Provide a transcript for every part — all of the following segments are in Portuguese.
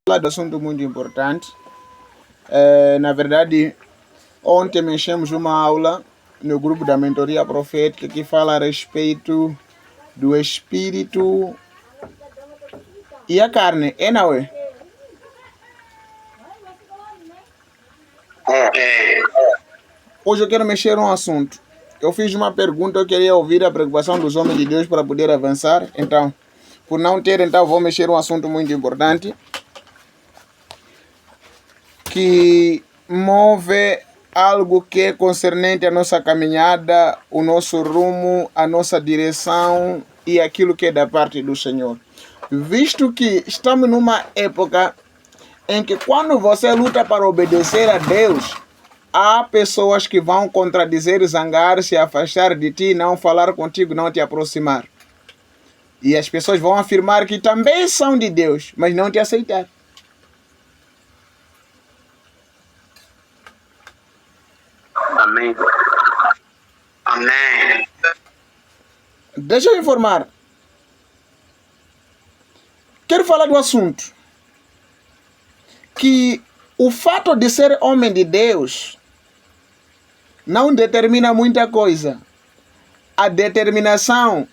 falar de assunto muito importante. Na verdade, ontem mexemos uma aula no grupo da mentoria profética que fala a respeito do espírito e a carne. É, não é? Hoje eu quero mexer um assunto. Eu fiz uma pergunta, eu queria ouvir a preocupação dos homens de Deus para poder avançar. Então, por não ter, vou mexer um assunto muito importante que move algo que é concernente à nossa caminhada, o nosso rumo, a nossa direção e aquilo que é da parte do Senhor. Visto que estamos numa época em que quando você luta para obedecer a Deus, há pessoas que vão contradizer, zangar-se, afastar de ti, não falar contigo, não te aproximar. E as pessoas vão afirmar que também são de Deus, mas não te aceitar. Amém. Amém. Deixa eu informar. Quero falar do assunto. Que o fato de ser homem de Deus não determina muita coisa. A determinação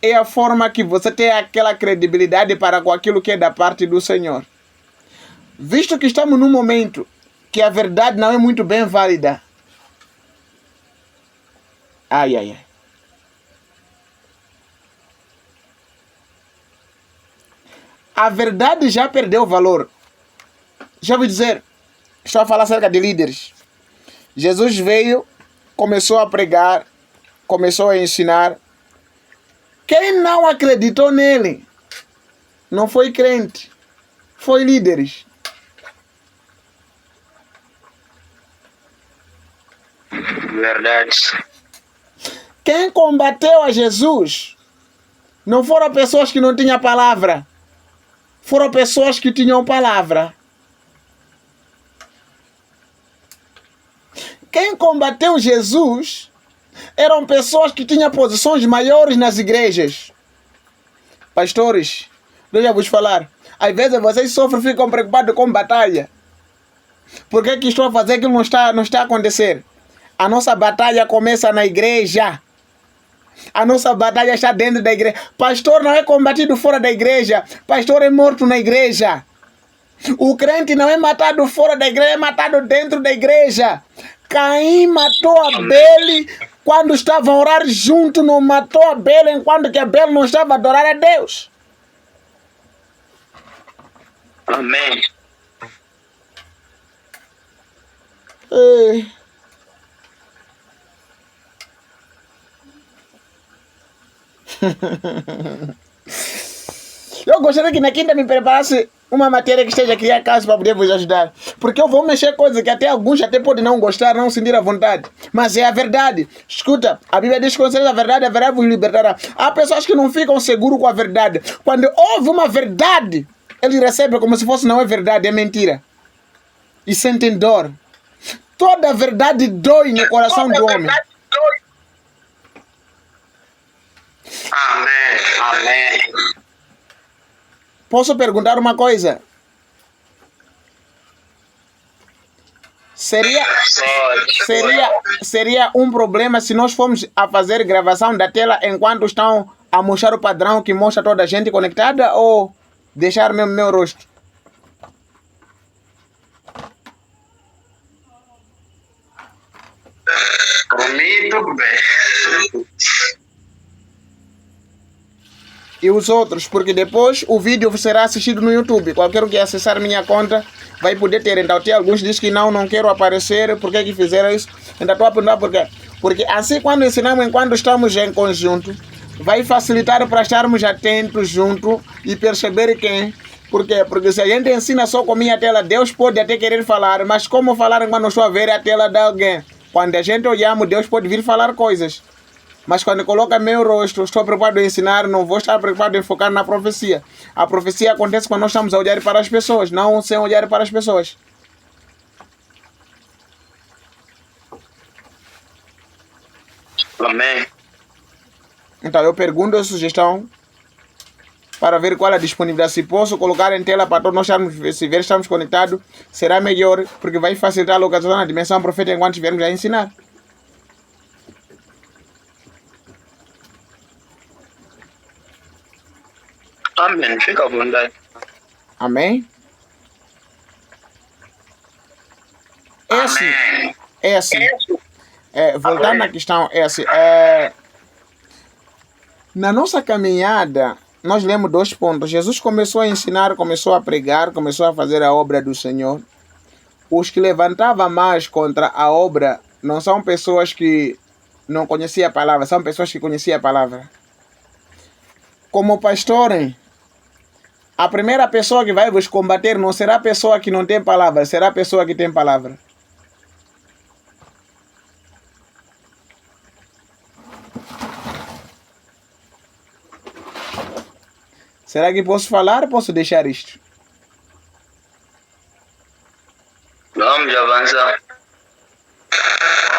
é a forma que você tem aquela credibilidade para com aquilo que é da parte do Senhor. Visto que estamos num momento que a verdade não é muito bem válida. Ai, ai, ai. A verdade já perdeu valor. Já vou dizer, estou a falar acerca de líderes. Jesus veio, começou a pregar, começou a ensinar. Quem não acreditou nele não foi crente, foi líderes. Verdade. Quem combateu a Jesus não foram pessoas que não tinham palavra, foram pessoas que tinham palavra. Quem combateu Jesus eram pessoas que tinham posições maiores nas igrejas. Pastores, deixa eu vos falar. Às vezes vocês sofrem e ficam preocupados com batalha. Por que estou a fazer aquilo não está a acontecer? A nossa batalha começa na igreja. A nossa batalha está dentro da igreja. Pastor não é combatido fora da igreja. Pastor é morto na igreja. O crente não é matado fora da igreja, é matado dentro da igreja. Caim matou Abel quando estava a orar junto, não matou Abel enquanto que Abel não estava a adorar a Deus. Amém. Eu gostaria que na quinta me preparasse uma matéria que esteja a criar caso para poder vos ajudar. Porque eu vou mexer coisas que até alguns até podem não gostar, não sentir a vontade. Mas é a verdade. Escuta, a Bíblia diz que conhecereis a verdade vos libertará. Há pessoas que não ficam seguros com a verdade. Quando houve uma verdade, eles recebem como se fosse não é verdade, é mentira. E sentem dor. Toda a verdade dói no coração do homem. Amém. Amém. Posso perguntar uma coisa? Seria um problema se nós formos a fazer gravação da tela enquanto estão a mostrar o padrão que mostra toda a gente conectada ou deixar mesmo meu rosto? Por mim, tudo bem. E os outros, porque depois o vídeo será assistido no YouTube. Qualquer um que acessar minha conta vai poder ter. Então tem alguns que dizem que não quero aparecer, por que fizeram isso? Então estou a perguntar por quê. Porque assim quando ensinamos enquanto estamos em conjunto, vai facilitar para estarmos atentos junto e perceber quem. Por quê? Porque se a gente ensina só com minha tela, Deus pode até querer falar, mas como falar quando estou a ver a tela de alguém? Quando a gente olhamos, Deus pode vir falar coisas. Mas quando coloca meu rosto, estou preocupado em ensinar, não vou estar preocupado em focar na profecia. A profecia acontece quando nós estamos a olhar para as pessoas, não sem olhar para as pessoas. Amém. Então eu pergunto a sugestão. para ver qual é a disponibilidade. Se posso colocar em tela para todos nós se ver estamos conectados, será melhor, porque vai facilitar a localização na dimensão profética enquanto estivermos a ensinar. Amém. Fica à vontade. Amém? Amém. É assim. Voltando à questão, é assim. Na nossa caminhada, nós lemos 2 pontos. Jesus começou a ensinar, começou a pregar, começou a fazer a obra do Senhor. Os que levantavam mais contra a obra não são pessoas que não conheciam a palavra, são pessoas que conheciam a palavra. Como pastor, a primeira pessoa que vai vos combater não será a pessoa que não tem palavra, será a pessoa que tem palavra. Será que posso falar ou posso deixar isto? Vamos avançar.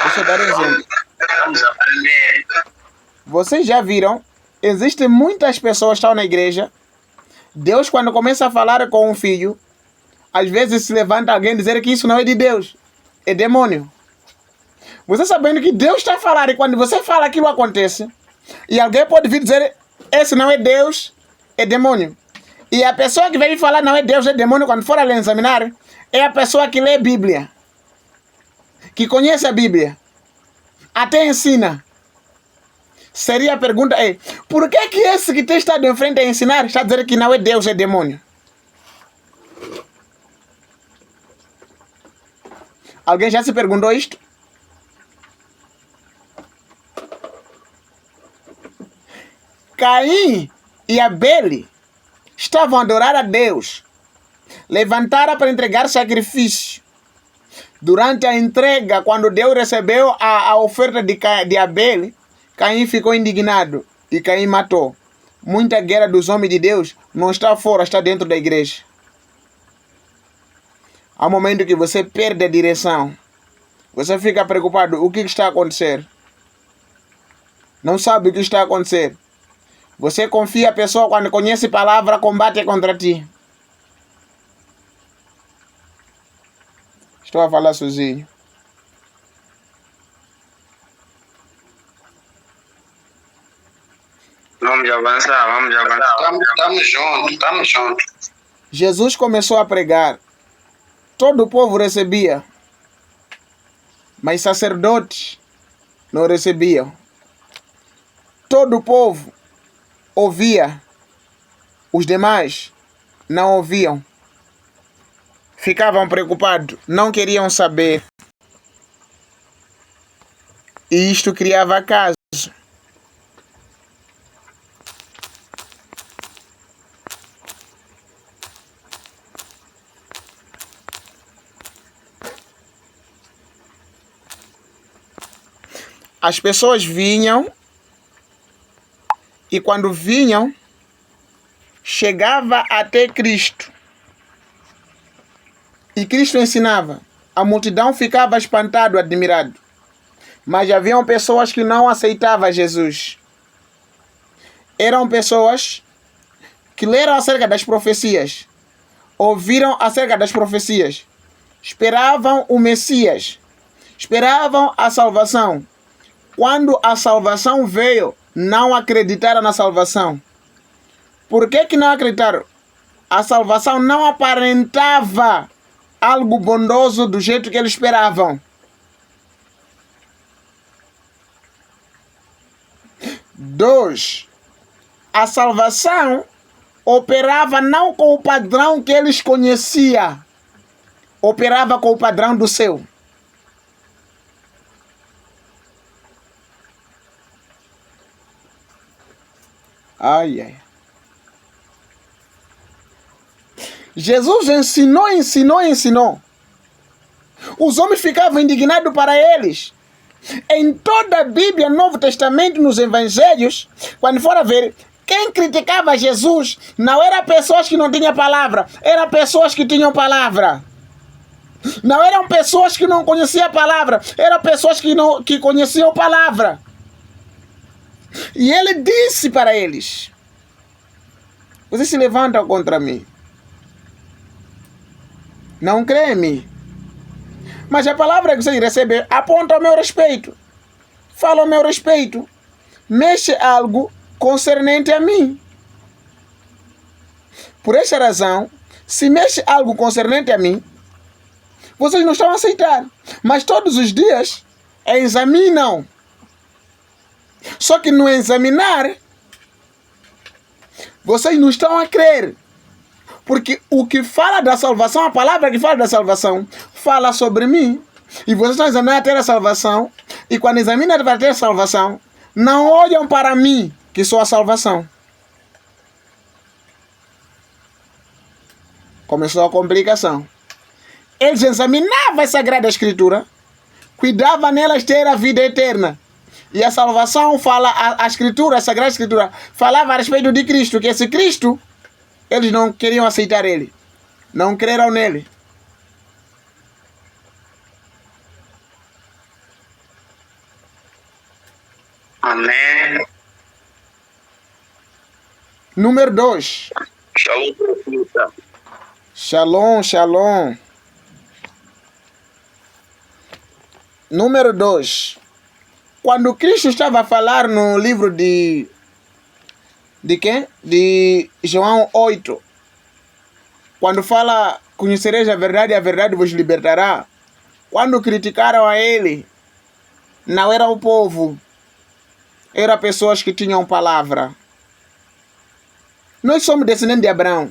Deixa eu dar um exemplo. Vamos aprender. Vocês já viram? Existem muitas pessoas que estão na igreja. Deus, quando começa a falar com um filho, às vezes se levanta alguém e dizer que isso não é de Deus, é demônio. Você sabendo que Deus está a falar e quando você fala aquilo acontece, e alguém pode vir dizer, esse não é Deus, é demônio. E a pessoa que vem falar não é Deus, é demônio, quando for ali examinar, é a pessoa que lê a Bíblia, que conhece a Bíblia, até ensina. Seria a pergunta por que esse que tem estado em frente a ensinar está a dizer que não é Deus, é demônio? Alguém já se perguntou isto? Caim e Abel estavam a adorar a Deus. Levantaram para entregar sacrifício. Durante a entrega, quando Deus recebeu a oferta de Abel, Caim ficou indignado e Caim matou. Muita guerra dos homens de Deus não está fora, está dentro da igreja. Há um momento que você perde a direção. Você fica preocupado. O que está a acontecer? Não sabe o que está a acontecer. Você confia a pessoa quando conhece a palavra, combate contra ti. Estou a falar sozinho. Vamos avançar. Estamos juntos. Jesus começou a pregar. Todo o povo recebia. Mas sacerdotes não recebiam. Todo o povo ouvia. Os demais não ouviam. Ficavam preocupados. Não queriam saber. E isto criava caso. As pessoas vinham e quando vinham, chegava até Cristo. E Cristo ensinava. A multidão ficava espantado, admirado. Mas haviam pessoas que não aceitavam Jesus. Eram pessoas que leram acerca das profecias, ouviram acerca das profecias, esperavam o Messias, esperavam a salvação. Quando a salvação veio, não acreditaram na salvação. Por que não acreditaram? A salvação não aparentava algo bondoso do jeito que eles esperavam. 2. A salvação operava não com o padrão que eles conheciam, operava com o padrão do céu. Ai. Jesus ensinou. Os homens ficavam indignados para eles. Em toda a Bíblia, Novo Testamento, nos Evangelhos, quando for a ver, quem criticava Jesus não eram pessoas que não tinham palavra, eram pessoas que tinham palavra. Não eram pessoas que não conheciam a palavra, eram pessoas que conheciam a palavra. E ele disse para eles, Vocês se levantam contra mim. Não crê em mim. Mas a palavra que vocês recebem aponta ao meu respeito. Fala ao meu respeito. Mexe algo concernente a mim. Por essa razão, se mexe algo concernente a mim, vocês não estão a aceitar. Mas todos os dias examinam. Só que no examinar, vocês não estão a crer. Porque o que fala da salvação, a palavra que fala da salvação, fala sobre mim. E vocês estão examinando até a salvação. E quando examinam para ter a salvação, não olham para mim, que sou a salvação. Começou a complicação. Eles examinavam a Sagrada Escritura, cuidavam nelas ter a vida eterna. E a salvação fala, a Escritura, a Sagrada Escritura, falava a respeito de Cristo, que esse Cristo, eles não queriam aceitar ele. Não creram nele. Amém. Número 2. Shalom, profeta. Shalom, shalom. Número 2. Quando Cristo estava a falar no livro de quem? De João 8. Quando fala, conhecereis a verdade vos libertará. Quando criticaram a ele, não era o povo, eram pessoas que tinham palavra. Nós somos descendentes de Abraão.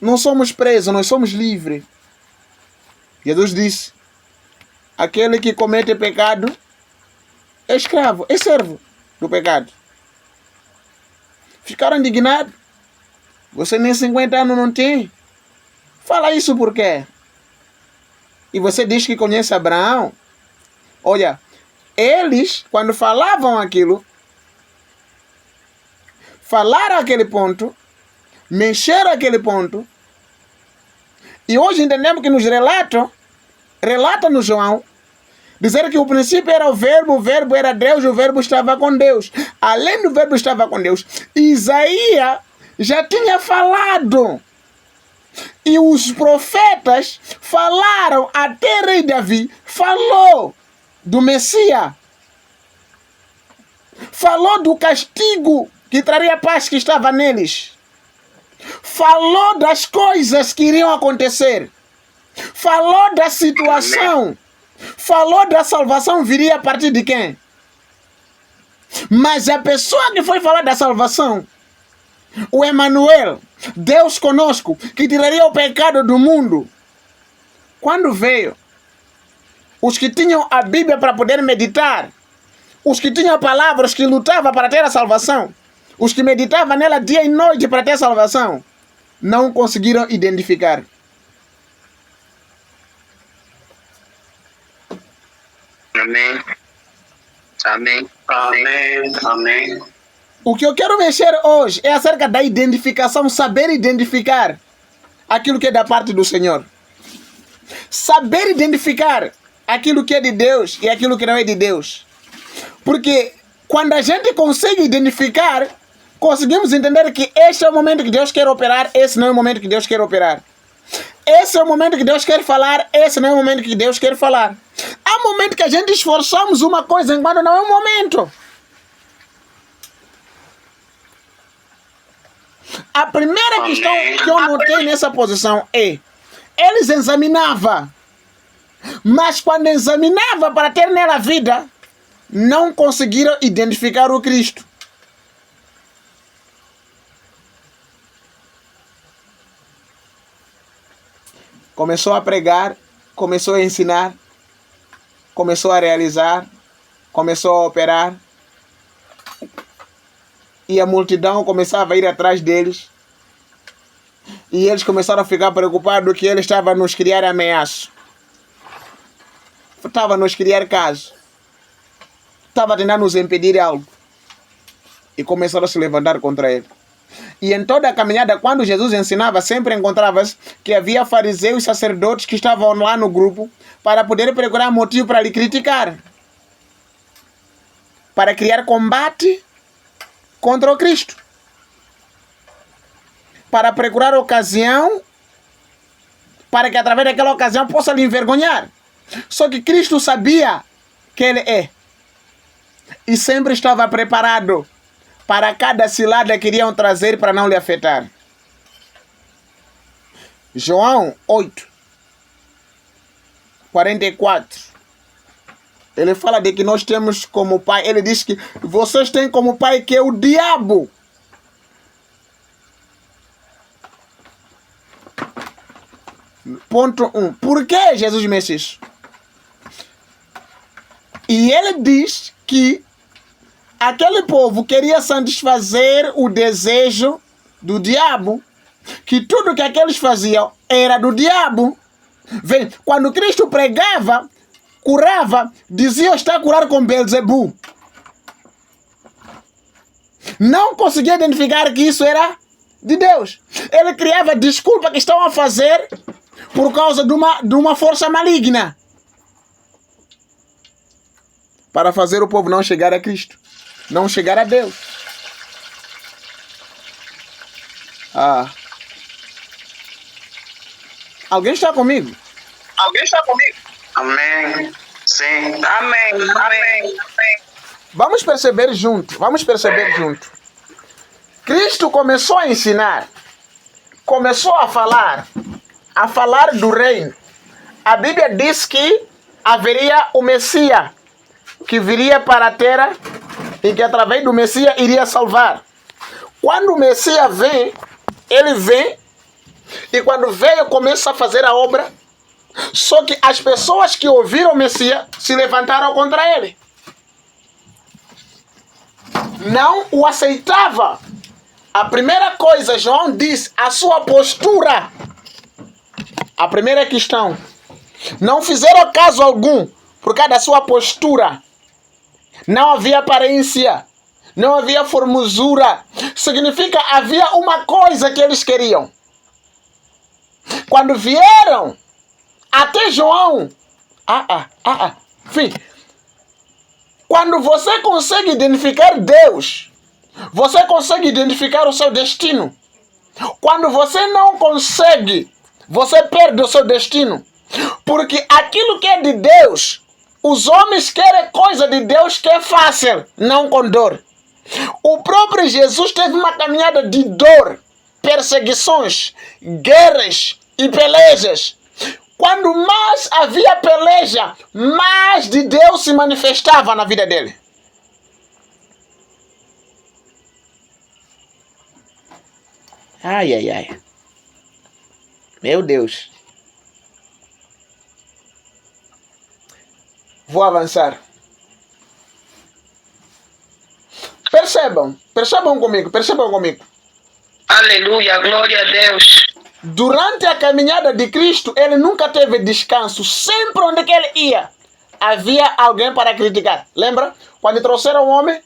Não somos presos, nós somos livres. Jesus disse, aquele que comete pecado é escravo, é servo do pecado. Ficaram indignados. Você nem 50 anos não tem. Fala isso por quê? E você diz que conhece Abraão. Olha, eles, quando falavam aquilo, falaram aquele ponto, mexeram aquele ponto, e hoje entendemos que nos relata no João, dizer que o princípio era o verbo era Deus, o verbo estava com Deus. Além do verbo estava com Deus, Isaías já tinha falado. E os profetas falaram, até rei Davi falou do Messias. Falou do castigo que traria paz que estava neles. Falou das coisas que iriam acontecer. Falou da situação. Falou da salvação viria a partir de quem? Mas a pessoa que foi falar da salvação, o Emanuel, Deus conosco, que tiraria o pecado do mundo, quando veio, os que tinham a Bíblia para poder meditar, os que tinham palavras que lutavam para ter a salvação, os que meditavam nela dia e noite para ter a salvação, não conseguiram identificar. Amém. Amém. Amém. Amém. O que eu quero mexer hoje é acerca da identificação, saber identificar aquilo que é da parte do Senhor. Saber identificar aquilo que é de Deus e aquilo que não é de Deus. Porque quando a gente consegue identificar, conseguimos entender que este é o momento que Deus quer operar, esse não é o momento que Deus quer operar. Esse é o momento que Deus quer falar, esse não é o momento que Deus quer falar. Há um momento que a gente esforçamos uma coisa enquanto não é o momento. A primeira questão que eu notei nessa posição é, eles examinavam, mas quando examinavam para ter nela vida, não conseguiram identificar o Cristo. Começou a pregar, começou a ensinar, começou a realizar, começou a operar. E a multidão começava a ir atrás deles. E eles começaram a ficar preocupados que ele estava a nos criar ameaça. Estava a nos criar caso. Estava a tentar nos impedir algo. E começaram a se levantar contra ele. E em toda a caminhada, quando Jesus ensinava, sempre encontrava-se que havia fariseus e sacerdotes que estavam lá no grupo para poder procurar motivo para lhe criticar. Para criar combate contra o Cristo. para procurar ocasião para que através daquela ocasião possa lhe envergonhar. Só que Cristo sabia que ele é. E sempre estava preparado para cada cilada que iriam trazer para não lhe afetar. João 8, 44. Ele fala de que nós temos como pai. Ele diz que vocês têm como pai que é o diabo. Ponto 1. Por que Jesus disse isso? E ele diz que aquele povo queria satisfazer o desejo do diabo. Que tudo que aqueles faziam era do diabo. Vem, quando Cristo pregava, curava, dizia estar a curar com Belzebu. Não conseguia identificar que isso era de Deus. Ele criava desculpa que estavam a fazer por causa de uma força maligna. Para fazer o povo não chegar a Cristo. Não chegar a Deus. Alguém está comigo? Alguém está comigo? Amém. Sim. Amém. Amém. Amém. Vamos perceber junto. Cristo começou a ensinar. Começou a falar do reino. A Bíblia diz que haveria o Messias que viria para a terra e que através do Messias iria salvar. Quando o Messias vem, ele vem e quando veio começa a fazer a obra. Só que as pessoas que ouviram o Messias se levantaram contra ele. Não o aceitava. A primeira coisa, João diz, a sua postura. A primeira questão. Não fizeram caso algum por causa da sua postura. Não havia aparência. Não havia formosura. Significa havia uma coisa que eles queriam. Quando vieram até João. Enfim. Quando você consegue identificar Deus, você consegue identificar o seu destino. Quando você não consegue, você perde o seu destino. Porque aquilo que é de Deus, os homens querem coisa de Deus que é fácil, não com dor. O próprio Jesus teve uma caminhada de dor, perseguições, guerras e pelejas. Quando mais havia peleja, mais de Deus se manifestava na vida dele. Ai. Meu Deus. Vou avançar. Percebam comigo. Aleluia, glória a Deus. Durante a caminhada de Cristo, ele nunca teve descanso. Sempre onde que ele ia, havia alguém para criticar. Lembra? Quando trouxeram o homem,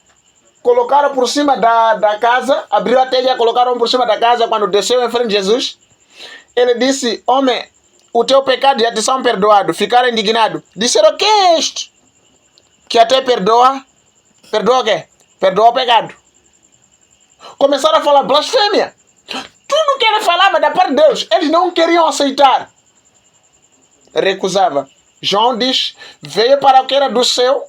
colocaram por cima da casa, abriram a telha, colocaram por cima da casa. Quando desceu em frente de Jesus, ele disse: homem, o teu pecado já te são perdoado. Ficaram indignados. Disseram: quem é este que até perdoa? Perdoa o quê? Perdoa o pecado. Começaram a falar blasfêmia. Tudo que ele falava da parte de Deus, eles não queriam aceitar. Recusava. João diz: veio para o que era do céu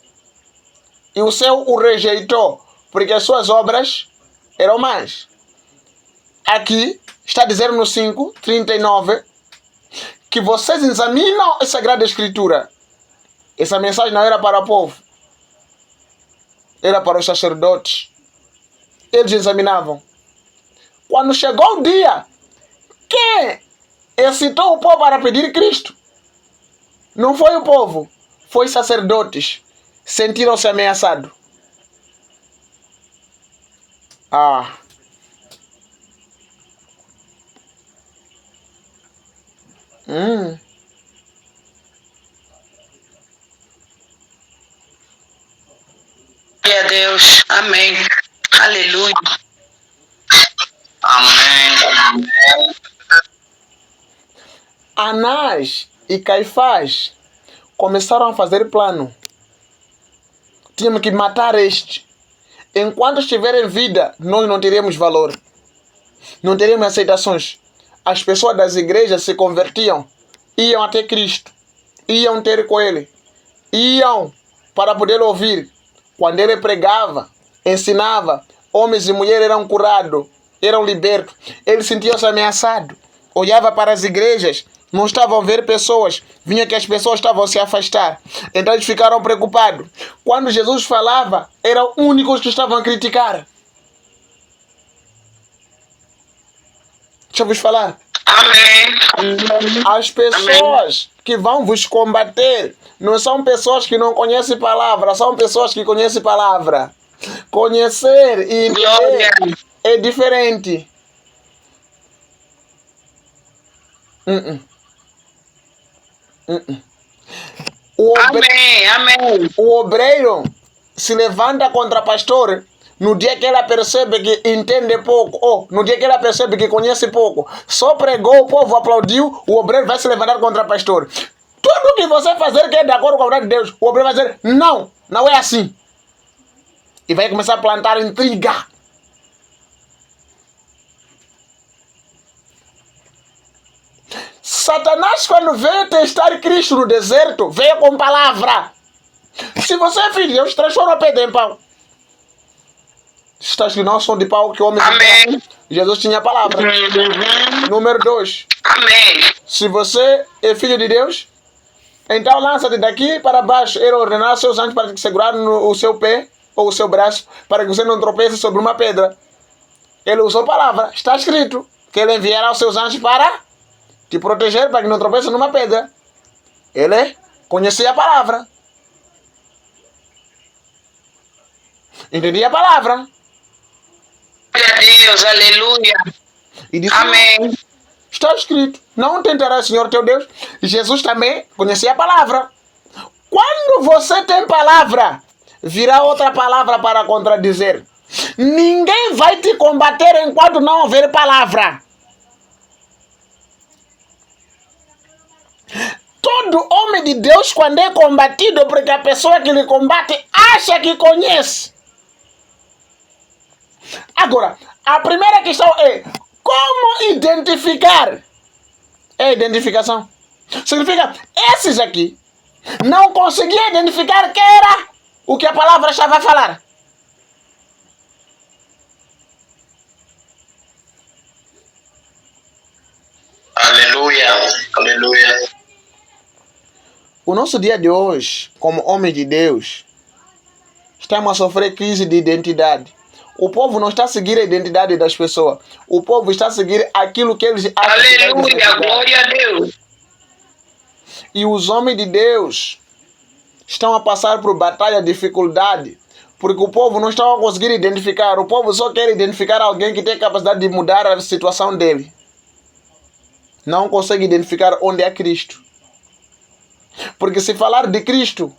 e o céu o rejeitou, porque as suas obras eram más. Aqui está dizendo no 5:39 que vocês examinam a Sagrada Escritura. Essa mensagem não era para o povo, era para os sacerdotes. Eles examinavam. Quando chegou o dia, quem excitou o povo para pedir Cristo? Não foi o povo, foi sacerdotes. Sentiram-se ameaçados. Glória a Deus. Amém. Aleluia. Amém. Anás e Caifás começaram a fazer plano. Tínhamos que matar este. Enquanto estiver em vida, nós não teremos valor. não teríamos aceitações. As pessoas das igrejas se convertiam, iam até Cristo, iam ter com Ele, iam para poder ouvir. Quando Ele pregava, ensinava, homens e mulheres eram curados, eram libertos. Ele sentia-se ameaçado, olhava para as igrejas, não estavam a ver pessoas, vinha que as pessoas estavam a se afastar. Então eles ficaram preocupados. Quando Jesus falava, eram únicos que estavam a criticar. Deixa eu vos falar. Amém. As pessoas que vão vos combater não são pessoas que não conhecem palavra, são pessoas que conhecem palavra. Conhecer e entender é diferente. O obreiro se levanta contra pastor no dia que ela percebe que entende pouco, ou no dia que ela percebe que conhece pouco. Só pregou, o povo aplaudiu, o obreiro vai se levantar contra pastor. Tudo que você fazer que é de acordo com a vontade de Deus, o obreiro vai dizer, não, não é assim. E vai começar a plantar intriga. Satanás, quando veio testar Cristo no deserto, veio com palavra. Se você é filho de Deus, transforma a pedra em pão. Está escrito, não são de pau que homens... Amém. Jesus tinha palavra. Número 2. Amém. Se você é filho de Deus, então lança-te daqui para baixo. Ele ordenar seus anjos para te segurar o seu pé ou o seu braço, para que você não tropece sobre uma pedra. Ele usou palavra. Está escrito que ele enviará os seus anjos para te proteger, para que não tropece numa pedra. Ele conhecia a palavra. Entendia a palavra. Glória a Deus, aleluia. E disse, amém. Está escrito, não tentarás o Senhor teu Deus. E Jesus também conhecia a palavra. Quando você tem palavra, virá outra palavra para contradizer. Ninguém vai te combater enquanto não houver palavra. Todo homem de Deus, quando é combatido, porque a pessoa que lhe combate acha que conhece. Agora, a primeira questão é como identificar? É identificação. Significa, esses aqui não conseguiam identificar que era o que a palavra estava a falar. Aleluia, aleluia. O nosso dia de hoje, como homem de Deus, estamos a sofrer crise de identidade. O povo não está a seguir a identidade das pessoas. O povo está a seguir aquilo que eles acham. Aleluia, glória a Deus. E os homens de Deus estão a passar por batalha, dificuldade, porque o povo não está a conseguir identificar. O povo só quer identificar alguém que tem capacidade de mudar a situação dele. Não consegue identificar onde é Cristo. Porque se falar de Cristo,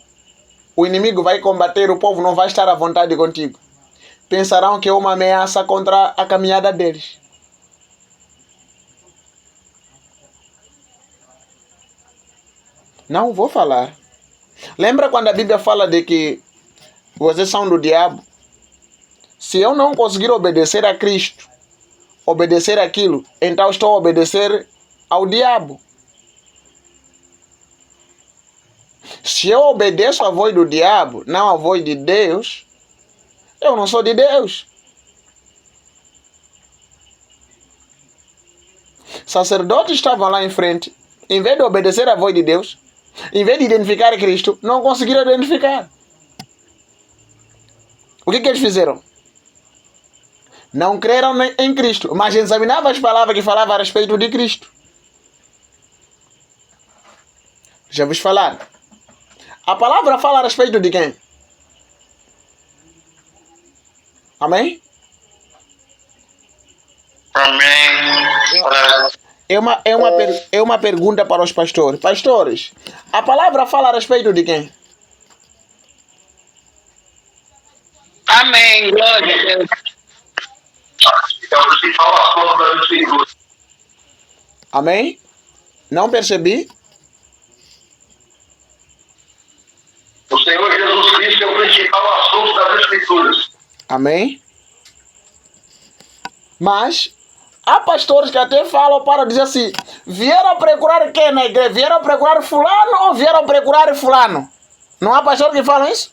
o inimigo vai combater, o povo não vai estar à vontade contigo. Pensarão que é uma ameaça contra a caminhada deles. Não vou falar. Lembra quando a Bíblia fala de que vocês são do diabo? Se eu não conseguir obedecer a Cristo, obedecer aquilo, então estou a obedecer ao diabo. Se eu obedeço a voz do diabo, não a voz de Deus, eu não sou de Deus. Sacerdotes estavam lá em frente, em vez de obedecer a voz de Deus, em vez de identificar Cristo, não conseguiram identificar. O que eles fizeram? Não creram em Cristo, mas examinavam as palavras que falavam a respeito de Cristo. Já vos falaram. A palavra fala a respeito de quem? Amém? Amém. É uma pergunta para os pastores. Pastores, a palavra fala a respeito de quem? Amém, glória a Deus. Amém? Não percebi? O Senhor Jesus Cristo é o principal assunto das Escrituras. Amém? Mas Há pastores que até falam para dizer assim, vieram procurar quem na igreja? Vieram procurar fulano ou vieram procurar fulano? Não há pastor que falam isso?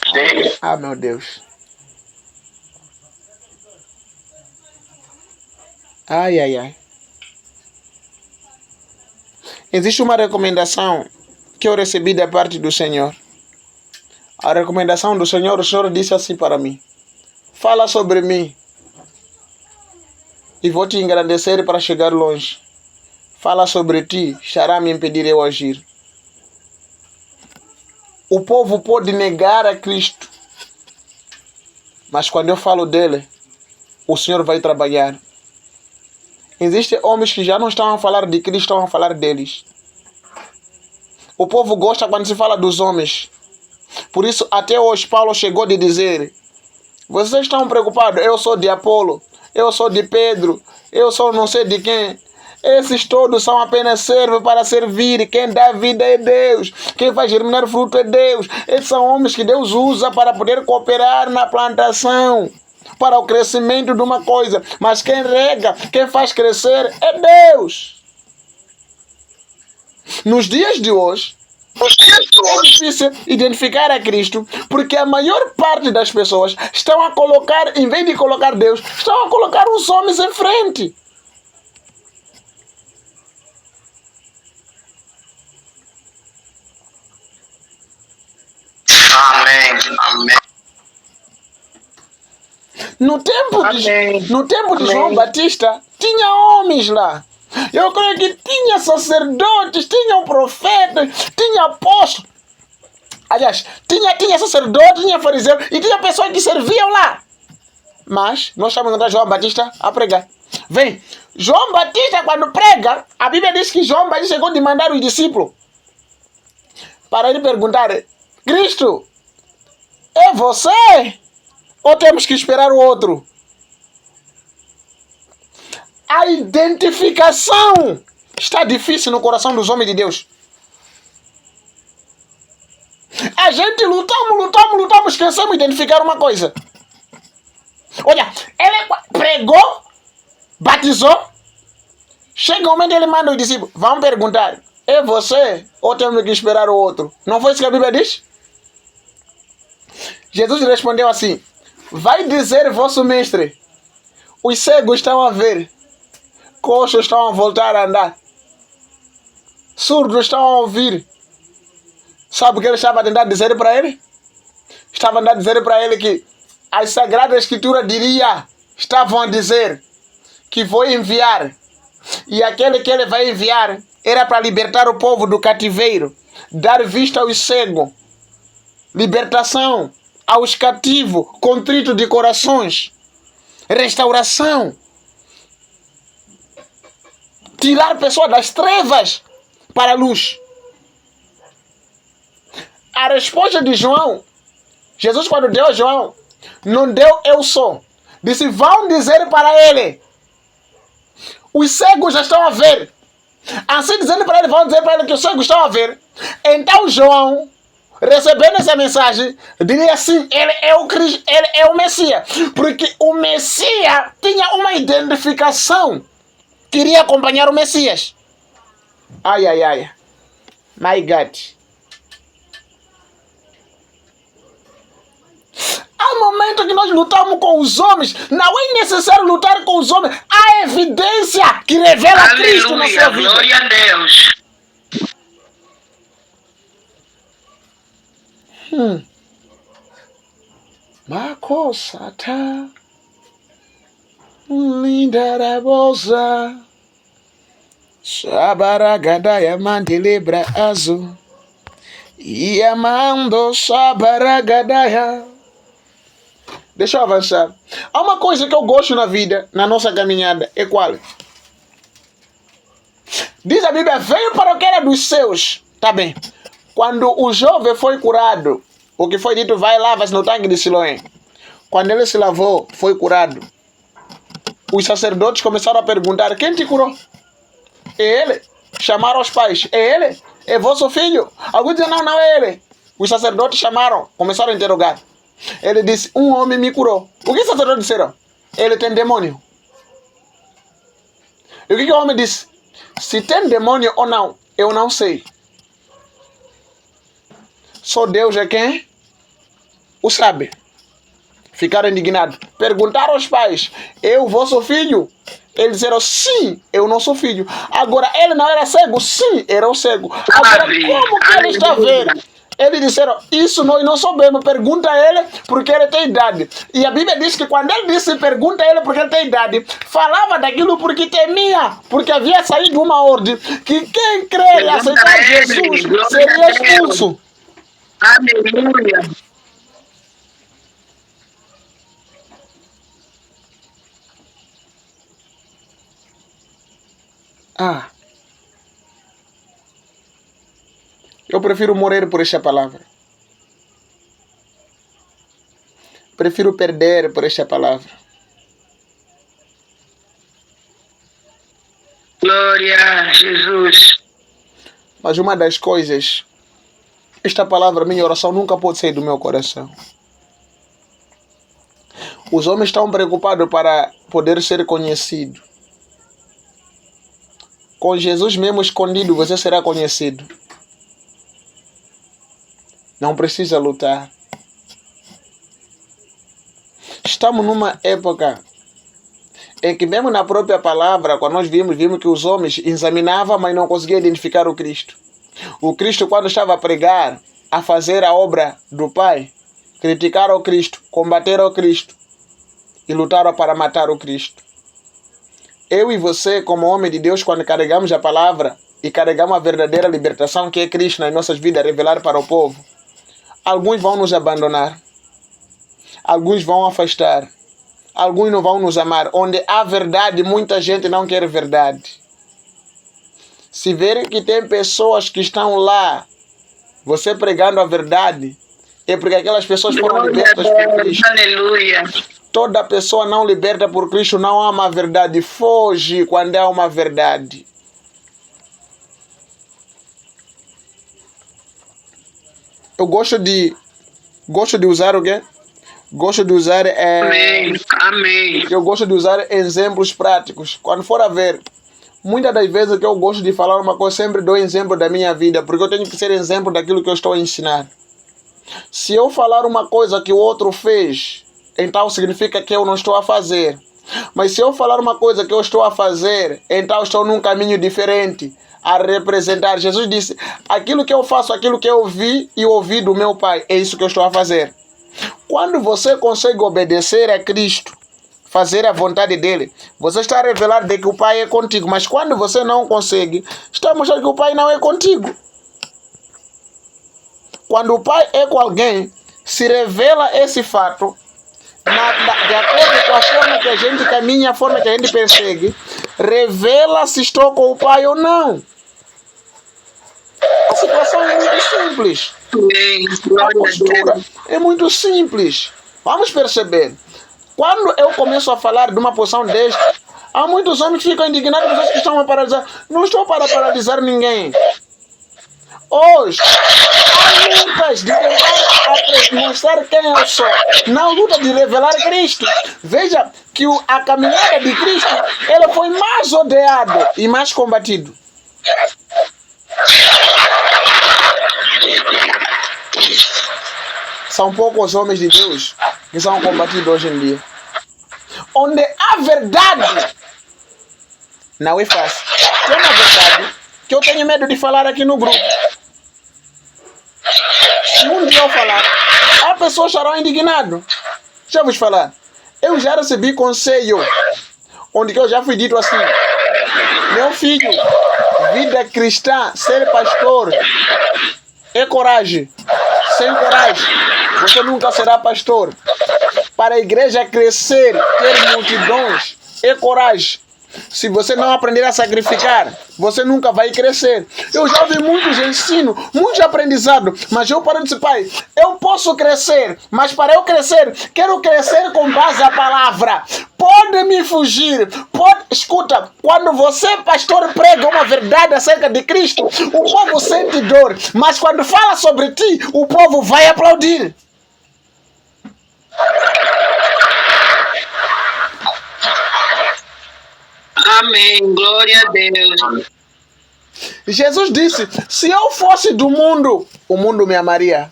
Sim. Ah, meu Deus. Ai, ai, ai. Existe uma recomendação que eu recebi da parte do Senhor. A recomendação do Senhor, o Senhor disse assim para mim: fala sobre mim e vou te engrandecer para chegar longe. Fala sobre ti, estará me impedir eu agir. O povo pode negar a Cristo, mas quando eu falo dele, o Senhor vai trabalhar. Existem homens que já não estão a falar de Cristo, estão a falar deles. O povo gosta quando se fala dos homens. Por isso, até hoje, Paulo chegou de dizer: vocês estão preocupados? Eu sou de Apolo, eu sou de Pedro, eu sou não sei de quem. Esses todos são apenas servos para servir. Quem dá vida é Deus. Quem faz germinar fruto é Deus. Esses são homens que Deus usa para poder cooperar na plantação, para o crescimento de uma coisa. Mas quem rega, quem faz crescer é Deus. Nos dias de hoje, é difícil identificar a Cristo, porque a maior parte das pessoas estão a colocar, em vez de colocar Deus, estão a colocar os homens em frente. Amém. Amém. No tempo de João Batista, tinha homens lá. Eu creio que tinha sacerdotes, tinha profetas, tinha apóstolos. Aliás, tinha sacerdote, tinha fariseu e tinha pessoas que serviam lá. Mas nós estamos encontrando João Batista a pregar. Vem, João Batista quando prega, a Bíblia diz que João Batista chegou de mandar os discípulos para ele perguntar: Cristo, é você? Ou temos que esperar o outro? A identificação está difícil no coração dos homens de Deus. A gente lutamos, esquecemos de identificar uma coisa. Olha, ele pregou, batizou, chega o momento ele manda os discípulos, vão perguntar: é você ou temos que esperar o outro? Não foi isso que a Bíblia diz? Jesus respondeu assim: vai dizer vosso mestre, os cegos estão a ver, coxos estão a voltar a andar, surdos estão a ouvir. Sabe o que ele estava a tentar dizer para ele? Estava a tentar dizer para ele que as Sagradas Escrituras estavam a dizer que vou enviar, e aquele que ele vai enviar era para libertar o povo do cativeiro, dar vista aos cegos, libertação aos cativos, contritos de corações, restauração, tirar pessoas das trevas para a luz. A resposta de João, Jesus quando deu a João, não deu eu sou. Disse: vão dizer para ele, os cegos já estão a ver. Assim dizendo para ele, vão dizer para ele que os cegos estão a ver. Então João, recebendo essa mensagem, diria assim: ele é o Cristo, ele é o Messias. Porque o Messias tinha uma identificação, queria acompanhar o Messias. Ai, ai, ai. My God. Há momentos que nós lutamos com os homens. Não é necessário lutar com os homens. Há evidência que revela Aleluia, Cristo na sua vida. Glória a Deus. Makosata linda da bolsa Sabaragadaya mandelebra azul Yamando Sabaragadaya. Deixa eu avançar. Há uma coisa que eu gosto na vida, na nossa caminhada, é qual? Diz a Bíblia: veio para o que era dos seus. Tá bem. Quando o jovem foi curado, o que foi dito: vai lava-se no tanque de Siloé. Quando ele se lavou, foi curado. Os sacerdotes começaram a perguntar: quem te curou? É ele. Chamaram os pais: é ele? É vosso filho? Alguns dizem: não, não é ele. Os sacerdotes chamaram, começaram a interrogar. Ele disse, um homem me curou. O que os sacerdotes disseram? Ele tem demônio. E o que o homem disse? Se tem demônio ou não, eu não sei. Só Deus é quem o sabe. Ficaram indignados. Perguntaram aos pais, eu vosso filho? Eles disseram, sim, eu não sou filho. Agora, ele não era cego? Sim, era o cego. Agora, como que ele está vendo? Eles disseram, isso nós não sabemos, pergunta a ele porque ele tem idade. E a Bíblia diz que quando ele disse pergunta a ele porque ele tem idade, falava daquilo porque temia, porque havia saído uma ordem que quem crer e aceitar Jesus seria expulso. Aleluia. Eu prefiro morrer por esta palavra. Prefiro perder por esta palavra. Glória a Jesus. Mas uma das coisas, esta palavra, minha oração, nunca pode sair do meu coração. Os homens estão preocupados para poder ser conhecido. Com Jesus mesmo escondido, você será conhecido. Não precisa lutar. Estamos numa época em que mesmo na própria palavra, quando nós vimos que os homens examinavam, mas não conseguiam identificar o Cristo. O Cristo, quando estava a pregar, a fazer a obra do Pai, criticaram o Cristo, combateram o Cristo e lutaram para matar o Cristo. Eu e você, como homem de Deus, quando carregamos a palavra e carregamos a verdadeira libertação que é Cristo nas nossas vidas, revelar para o povo, alguns vão nos abandonar, alguns vão afastar, alguns não vão nos amar. Onde há verdade, muita gente não quer verdade. Se verem que tem pessoas que estão lá, você pregando a verdade, é porque aquelas pessoas foram libertas por Cristo. Aleluia. Toda pessoa não liberta por Cristo não ama a verdade. Foge quando há uma verdade. Eu gosto de usar o quê? Gosto de usar... Amém. Amém. Eu gosto de usar exemplos práticos. Quando for a ver, muitas das vezes que eu gosto de falar uma coisa, sempre dou exemplo da minha vida, porque eu tenho que ser exemplo daquilo que eu estou a ensinar. Se eu falar uma coisa que o outro fez, então significa que eu não estou a fazer. Mas se eu falar uma coisa que eu estou a fazer, então estou num caminho diferente a representar. Jesus disse, aquilo que eu faço, aquilo que eu vi e ouvi do meu Pai, é isso que eu estou a fazer. Quando você consegue obedecer a Cristo, fazer a vontade dele, você está a revelar de que o Pai é contigo. Mas quando você não consegue, está a mostrar que o Pai não é contigo. Quando o Pai é com alguém, se revela esse fato, de acordo com a forma que a gente caminha, a forma que a gente persegue, revela se estou com o Pai ou não. A situação é muito simples. A postura é muito simples. Vamos perceber. Quando eu começo a falar de uma posição desta, há muitos homens que ficam indignados, pessoas que estão a paralisar. Não estou para paralisar ninguém. Hoje, há lutas de tentar mostrar quem eu sou. Não luta de revelar Cristo. Veja que a caminhada de Cristo, ela foi mais odiado e mais combatido. São poucos homens de Deus que são combatidos hoje em dia. Onde há verdade, não é fácil. Tem uma verdade que eu tenho medo de falar aqui no grupo. Se um dia eu falar, há pessoas que estarão indignadas. Deixa eu vos falar. Eu já recebi conselho, onde eu já fui dito assim, meu filho, vida cristã, ser pastor, é coragem. Sem coragem, você nunca será pastor. Para a igreja crescer, ter multidões, é coragem. Se você não aprender a sacrificar, você nunca vai crescer. Eu já ouvi muitos ensinos, muitos aprendizados, mas eu paro de dizer, pai, eu posso crescer, mas para eu crescer, quero crescer com base na palavra. Pode pode me fugir. Escuta, quando você, pastor, prega uma verdade acerca de Cristo, o povo sente dor. Mas quando fala sobre ti, o povo vai aplaudir. Amém. Glória a Deus. Jesus disse, se eu fosse do mundo, o mundo me amaria.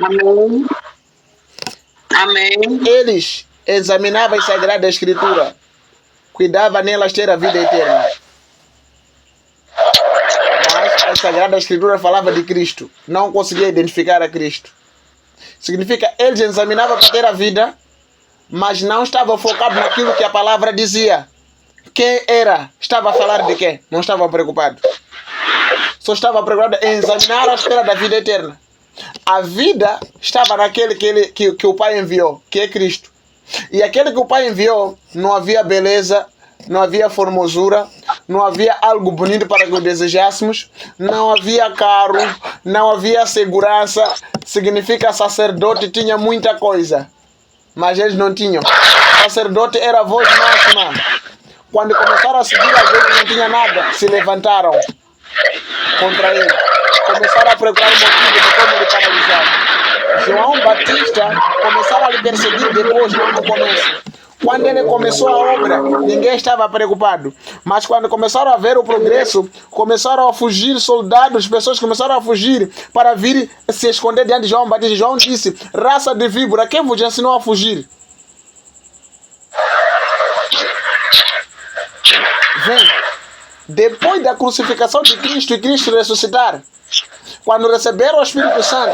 Amém. Amém. Eles examinavam a Sagrada Escritura, cuidavam nelas ter a vida eterna. Mas a Sagrada Escritura falava de Cristo, não conseguia identificar a Cristo. Significa, eles examinavam para ter a vida, mas não estavam focados naquilo que a palavra dizia. Quem era? Estava a falar de quê? Não estavam preocupados. Só estavam preocupados em examinar a espera da vida eterna. A vida estava naquele que o Pai enviou, que é Cristo. E aquele que o Pai enviou, não havia beleza, não havia formosura, não havia algo bonito para que o desejássemos, não havia carro, não havia segurança. Significa, sacerdote tinha muita coisa, mas eles não tinham. Sacerdote era a voz máxima. Quando começaram a seguir alguém que não tinha nada, se levantaram contra ele. Começaram a procurar o motivo de como ele paralisar. João Batista começaram a lhe perseguir depois, não no começo. Quando ele começou a obra, ninguém estava preocupado. Mas quando começaram a ver o progresso, começaram a fugir soldados, pessoas começaram a fugir para vir se esconder diante de João Batista. João disse, raça de víbora, quem vos ensinou a fugir? Vem, depois da crucificação de Cristo e Cristo ressuscitar, quando receberam o Espírito Santo,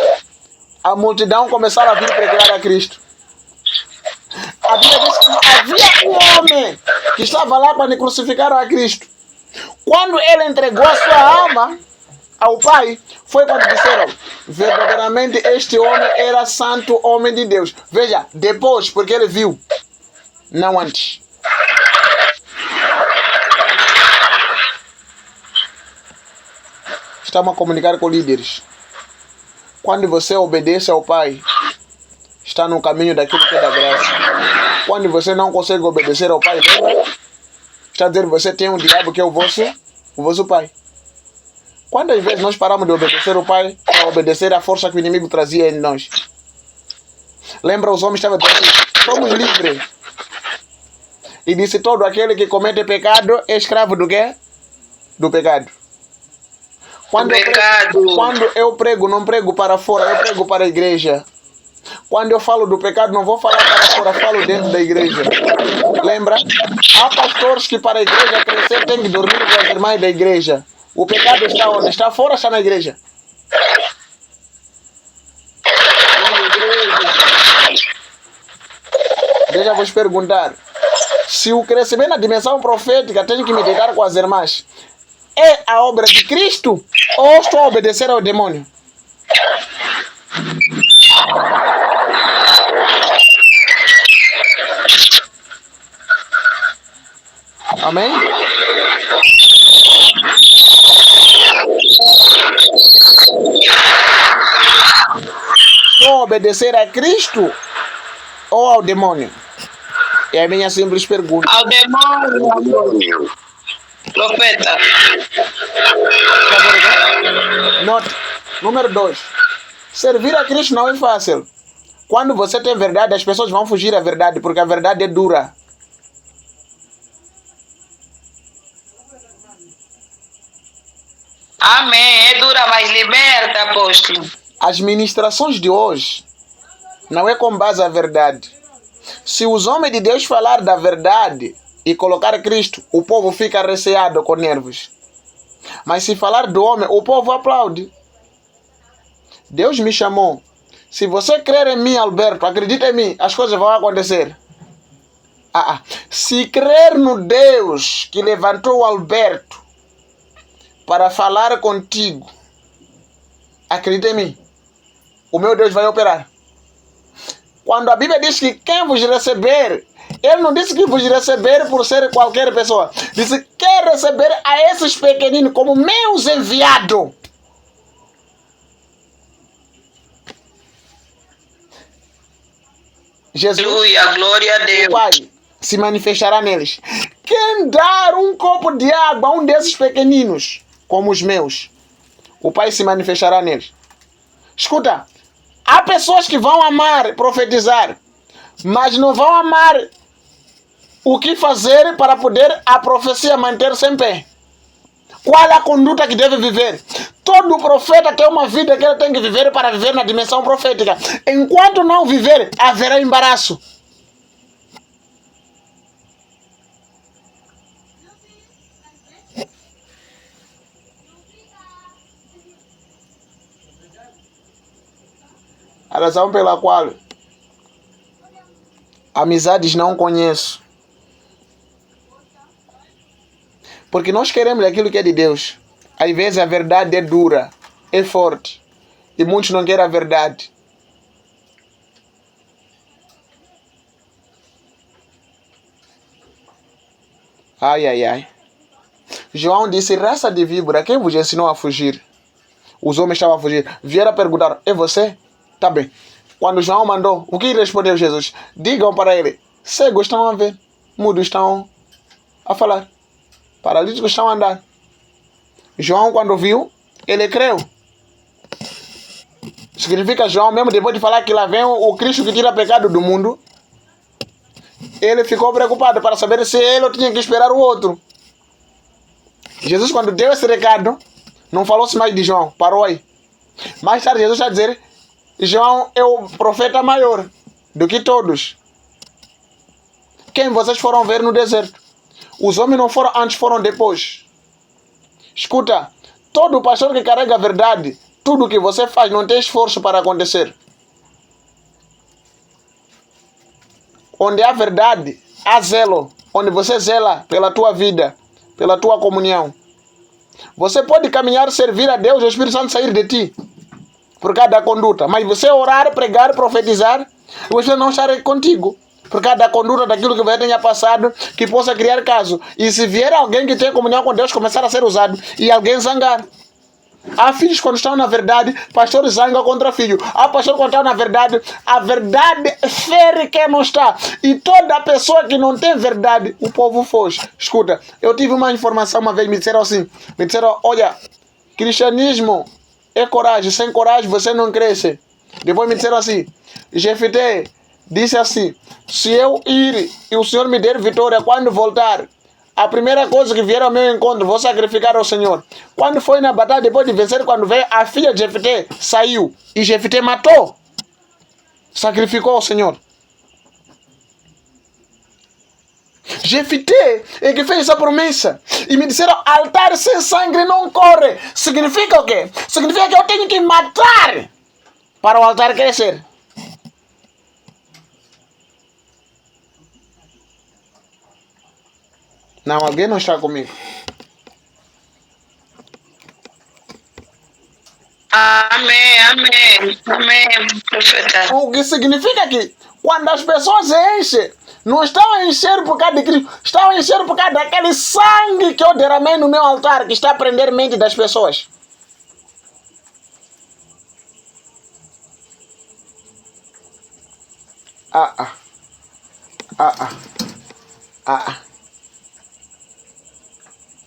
a multidão começaram a vir pregar a Cristo. A Bíblia diz que havia um homem que estava lá quando crucificaram a Cristo. Quando ele entregou a sua alma ao Pai, foi quando disseram, verdadeiramente este homem era santo homem de Deus. Veja, depois, porque ele viu, não antes. Estamos a comunicar com líderes. Quando você obedece ao Pai, está no caminho daquilo que é da graça. Quando você não consegue obedecer ao Pai, lembra? Está a dizer que você tem um diabo que é o vosso Pai. Quantas vezes nós paramos de obedecer o Pai para obedecer à força que o inimigo trazia em nós? Lembra, os homens estavam dizendo, somos livres. E disse, todo aquele que comete pecado é escravo do quê? Do pecado. Quando eu prego, não prego para fora, eu prego para a igreja. Quando eu falo do pecado, não vou falar para fora, falo dentro da igreja. Lembra? Há pastores que para a igreja crescer tem que dormir com as irmãs da igreja. O pecado está onde? Está fora ou está na igreja? Deixa eu vos perguntar. Se o crescimento na dimensão profética tem que me deitar com as irmãs, é a obra de Cristo ou estou a obedecer ao demônio? Amém? Estou a obedecer a Cristo ou ao demônio? É a minha simples pergunta. Ao demônio. Profeta. Note. Número 2. Servir a Cristo não é fácil. Quando você tem verdade, as pessoas vão fugir à verdade, porque a verdade é dura. Amém. É dura, mas liberta, apóstolo. As ministrações de hoje não é com base à verdade. Se os homens de Deus falar da verdade e colocar Cristo, o povo fica receado com nervos. Mas se falar do homem, o povo aplaude. Deus me chamou. Se você crer em mim, Alberto, acredita em mim, as coisas vão acontecer. Se crer no Deus que levantou o Alberto para falar contigo, acredita em mim, o meu Deus vai operar. Quando a Bíblia diz que quem vos receber, ele não disse que vos receber por ser qualquer pessoa. Disse que quer receber a esses pequeninos como meus enviados. Jesus, Aleluia, glória a o Deus. Pai, se manifestará neles. Quem dar um copo de água a um desses pequeninos, como os meus, o Pai se manifestará neles. Escuta, há pessoas que vão amar profetizar, mas não vão amar o que fazer para poder a profecia manter-se em pé. Qual é a conduta que deve viver? Todo profeta tem uma vida que ele tem que viver para viver na dimensão profética. Enquanto não viver, haverá embaraço. A razão pela qual amizades não conheço. Porque nós queremos aquilo que é de Deus. Às vezes a verdade é dura, é forte. E muitos não querem a verdade. Ai, ai, ai. João disse, raça de víbora, quem vos ensinou a fugir? Os homens estavam a fugir. Vieram perguntar, é você? Tá bem. Quando João mandou, o que respondeu Jesus? Digam para ele, cegos estão a ver, mudos estão a falar, paralíticos estão a andar. João, quando viu, ele creu. Significa João, mesmo depois de falar que lá vem o Cristo que tira pecado do mundo, ele ficou preocupado para saber se ele tinha que esperar o outro. Jesus, quando deu esse recado, não falou-se mais de João, parou aí. Mais tarde, Jesus está a dizer, João é o profeta maior do que todos. Quem vocês foram ver no deserto? Os homens não foram antes, foram depois. Escuta, todo pastor que carrega a verdade, tudo que você faz não tem esforço para acontecer. Onde há verdade, há zelo. Onde você zela pela tua vida, pela tua comunhão. Você pode caminhar, servir a Deus e o Espírito Santo sair de ti por causa da conduta. Mas você orar, pregar, profetizar, você não estará contigo por causa da conduta daquilo que você tenha passado, que possa criar caso. E se vier alguém que tem comunhão com Deus começar a ser usado e alguém zangar. Há filhos quando estão na verdade, pastores zangam contra filho. Há pastores quando estão na verdade, a verdade fere quem não está. E toda pessoa que não tem verdade, o povo foge. Escuta, eu tive uma informação uma vez, me disseram assim, olha, cristianismo é coragem, sem coragem você não cresce. Depois me disseram assim, GFT disse assim, se eu ir e o Senhor me der vitória quando voltar, a primeira coisa que vier ao meu encontro, vou sacrificar ao Senhor. Quando foi na batalha, depois de vencer, quando veio, a filha de GFT saiu. E GFT matou. Sacrificou ao Senhor. GFT é que fez essa promessa. E me disseram, altar sem sangue não corre. Significa o quê? Significa que eu tenho que matar para o altar crescer. Não, alguém não está comigo. Amém, amém, amém, profeta. O que significa que quando as pessoas enchem, não estão a encher por causa de Cristo, estão a encher por causa daquele sangue que eu derramei no meu altar, que está a prender a mente das pessoas.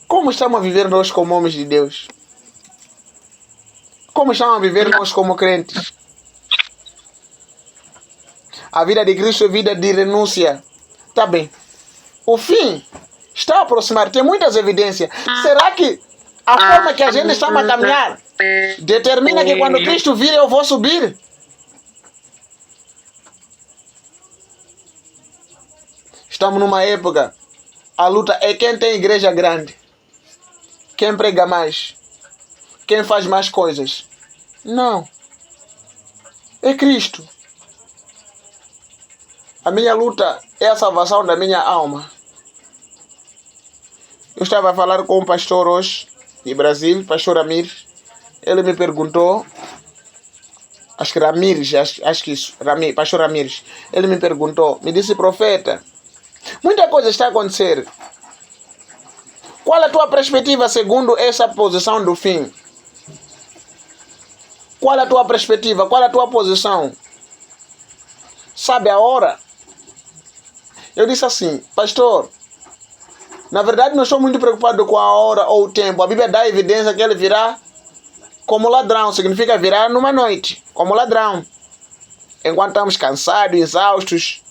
Como estamos a viver nós como homens de Deus? Como estamos a viver nós como crentes? A vida de Cristo é vida de renúncia. Tá bem. O fim está a aproximar. Tem muitas evidências. Será que a forma que a gente está a caminhar determina que quando Cristo vir eu vou subir? Estamos numa época, a luta é quem tem igreja grande. Quem prega mais? Quem faz mais coisas? Não. É Cristo. A minha luta é a salvação da minha alma. Eu estava a falar com um pastor hoje, de Brasil, pastor Ramires. Ele me perguntou, acho que Ramires, acho que isso, pastor Ramires. Ele me perguntou, me disse, profeta, muita coisa está a acontecer. Qual é a tua perspectiva segundo essa posição do fim? Qual é a tua perspectiva? Qual é a tua posição? sabe a hora? Eu disse assim, pastor, na verdade não estou muito preocupado com a hora ou o tempo. A Bíblia dá evidência que ele virá como ladrão, significa virar numa noite, como ladrão. Enquanto estamos cansados, exaustos,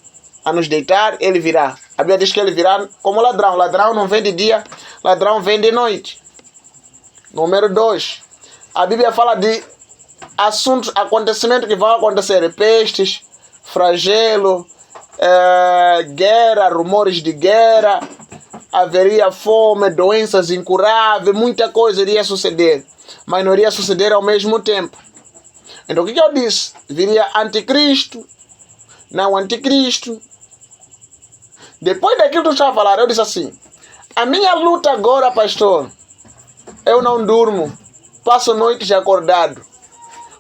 a nos deitar, ele virá. A Bíblia diz que ele virá como ladrão. Ladrão não vem de dia, ladrão vem de noite. Número 2. A Bíblia fala de assuntos, acontecimentos que vão acontecer. Pestes, flagelo, guerra, rumores de guerra. Haveria fome, doenças incuráveis, muita coisa iria suceder. Mas não iria suceder ao mesmo tempo. Então o que eu disse? Viria anticristo, não anticristo. Depois daquilo que eu estava a falar, eu disse assim, a minha luta agora, pastor, eu não durmo, passo noites acordado,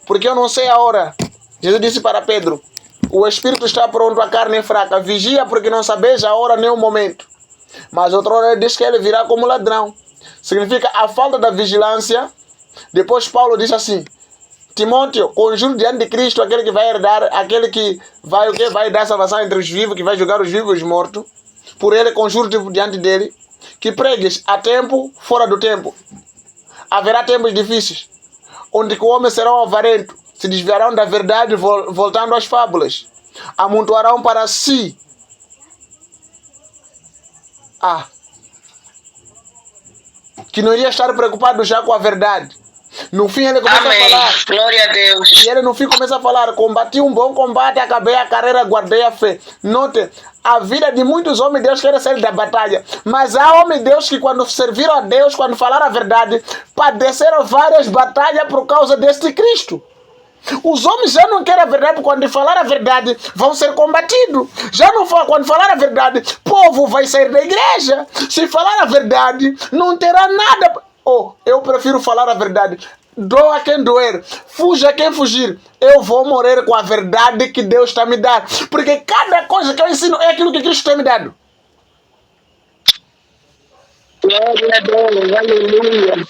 porque eu não sei a hora. Jesus disse para Pedro, o espírito está pronto, a carne é fraca, vigia porque não sabes a hora nem o momento. Mas outra hora ele diz que ele virá como ladrão. Significa a falta da vigilância. Depois Paulo diz assim, Timóteo, conjuro diante de Cristo aquele que vai herdar, aquele que vai, vai dar salvação entre os vivos, que vai julgar os vivos e os mortos. Por ele, conjuro diante dele, que pregues a tempo, fora do tempo. Haverá tempos difíceis, onde o homem será avarento, se desviarão da verdade, voltando às fábulas. Amontoarão para si. Que não iria estar preocupado já com a verdade. No fim ele começa a falar. Glória a Deus. E ele no fim começa a falar, combati um bom combate, acabei a carreira, guardei a fé. Note, a vida de muitos homens de Deus quer sair da batalha. Mas há homens de Deus que quando serviram a Deus, quando falaram a verdade, padeceram várias batalhas por causa deste Cristo. Os homens já não querem a verdade, quando falar a verdade vão ser combatidos. Já não falam, quando falar a verdade, o povo vai sair da igreja. Se falar a verdade, não terá nada. Eu prefiro falar a verdade. Doa quem doer, fuja quem fugir. Eu vou morrer com a verdade que Deus está me dando. Porque cada coisa que eu ensino é aquilo que Cristo tem me dado. Glória a Deus, aleluia.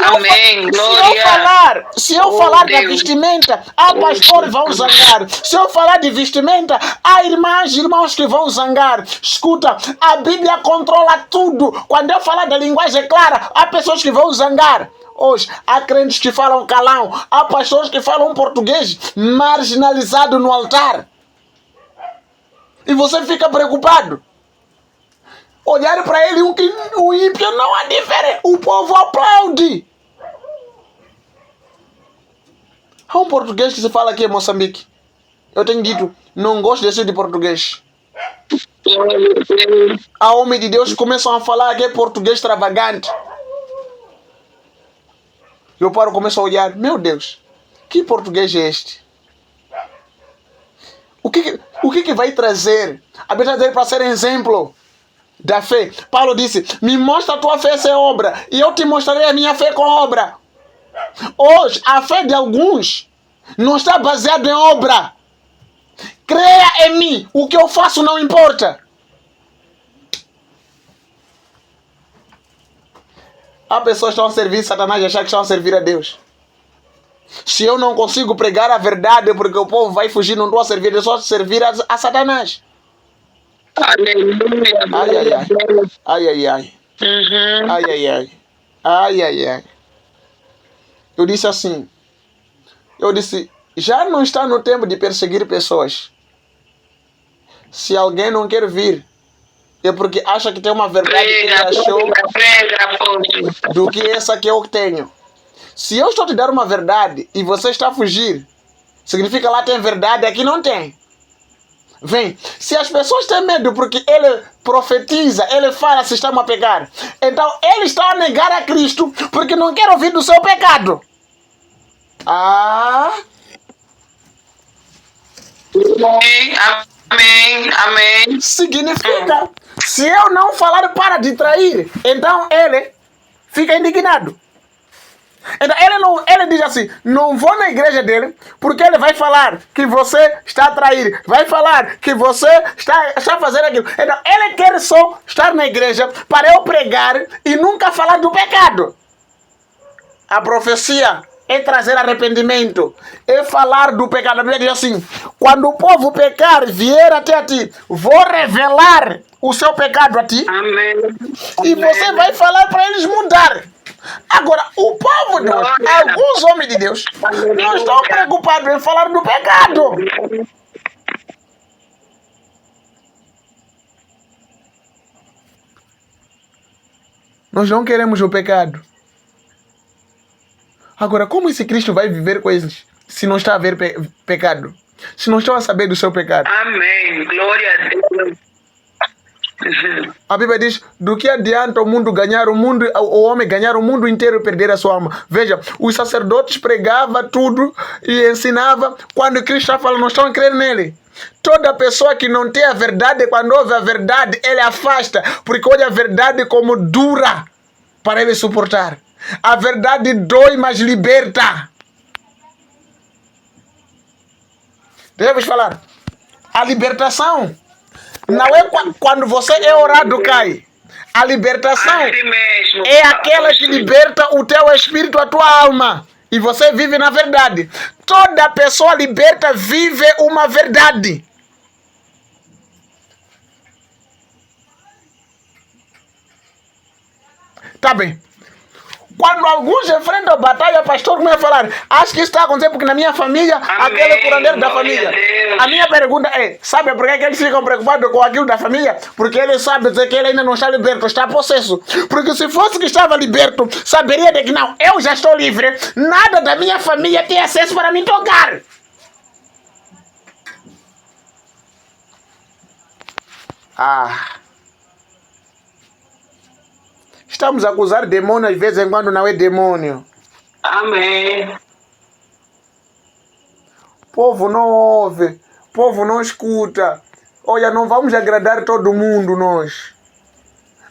Amém, glória. Se eu falar da vestimenta, há pastores que vão zangar. Se eu falar de vestimenta, há irmãs e irmãos que vão zangar. Escuta, a Bíblia controla tudo. Quando eu falar da linguagem clara, há pessoas que vão zangar. Hoje, há crentes que falam calão. Há pastores que falam português marginalizado no altar. E você fica preocupado. Olhar para ele, o ímpio não há diferença. O povo aplaude. Há um português que se fala aqui em Moçambique. Eu tenho dito, não gosto desse de português. Há homens de Deus que começam a falar que é português extravagante. Eu paro e começo a olhar. Meu Deus, que português é este? O que vai trazer? A Bíblia diz para ser exemplo da fé. Paulo disse, me mostra a tua fé sem obra, e eu te mostrarei a minha fé com obra. Hoje, a fé de alguns não está baseada em obra. Creia em mim, o que eu faço não importa. Há pessoas que estão a servir Satanás e achar que estão a servir a Deus. Se eu não consigo pregar a verdade porque o povo vai fugir, não estou a servir, eu só a servir a Satanás. Aleluia. Ai, ai, ai. Ai, ai, ai. Uhum. Ai, ai, ai. Ai, ai, ai. Eu disse assim. Eu disse, já não está no tempo de perseguir pessoas. Se alguém não quer vir, é porque acha que tem uma verdade que ele achou do que essa que eu tenho. Se eu estou te dando uma verdade e você está a fugir, significa lá tem verdade, aqui não tem. Vem, se as pessoas têm medo porque ele profetiza, ele fala se estão a pecar, então ele está a negar a Cristo porque não quer ouvir do seu pecado. Amém, amém. Significa, se eu não falar para de trair, então ele fica indignado. Então ele diz assim, não vou na igreja dele, porque ele vai falar que você está a trair, vai falar que você está a fazer aquilo. Então ele quer só estar na igreja para eu pregar e nunca falar do pecado. A profecia é trazer arrependimento, é falar do pecado. A Bíblia diz assim: quando o povo pecar, vier até a ti, vou revelar o seu pecado a ti. Amém. E você vai falar para eles mudar. Agora, o povo de Deus, alguns homens de Deus, não estão preocupados em falar do pecado. Nós não queremos o pecado. Agora, como esse Cristo vai viver com eles se não está a ver pecado? Se não estão a saber do seu pecado? Amém. Glória a Deus. A Bíblia diz: do que adianta o mundo ganhar o mundo, o homem ganhar o mundo inteiro e perder a sua alma? Veja, os sacerdotes pregavam tudo e ensinavam. Quando Cristo está falando, não estão a crer nele. Toda pessoa que não tem a verdade, quando ouve a verdade, ele afasta, porque olha a verdade como dura para ele suportar. A verdade dói, mas liberta. Devemos falar. A libertação não é quando você é orado, cai. A libertação é aquela que liberta o teu espírito, a tua alma. E você vive na verdade. Toda pessoa liberta vive uma verdade. Tá bem. Quando alguns enfrentam a batalha, pastor, como eu falar, acho que isso está acontecendo porque na minha família, aquele curandeiro da família. A minha pergunta é, sabe por que eles ficam preocupados com aquilo da família? Porque eles sabem que ele ainda não está liberto, está possesso. Porque se fosse que estava liberto, saberia de que não, eu já estou livre, nada da minha família tem acesso para me tocar. Estamos a acusar demônio, às vezes em quando não é demônio. Amém. Povo não ouve, povo não escuta. Olha, não vamos agradar todo mundo nós.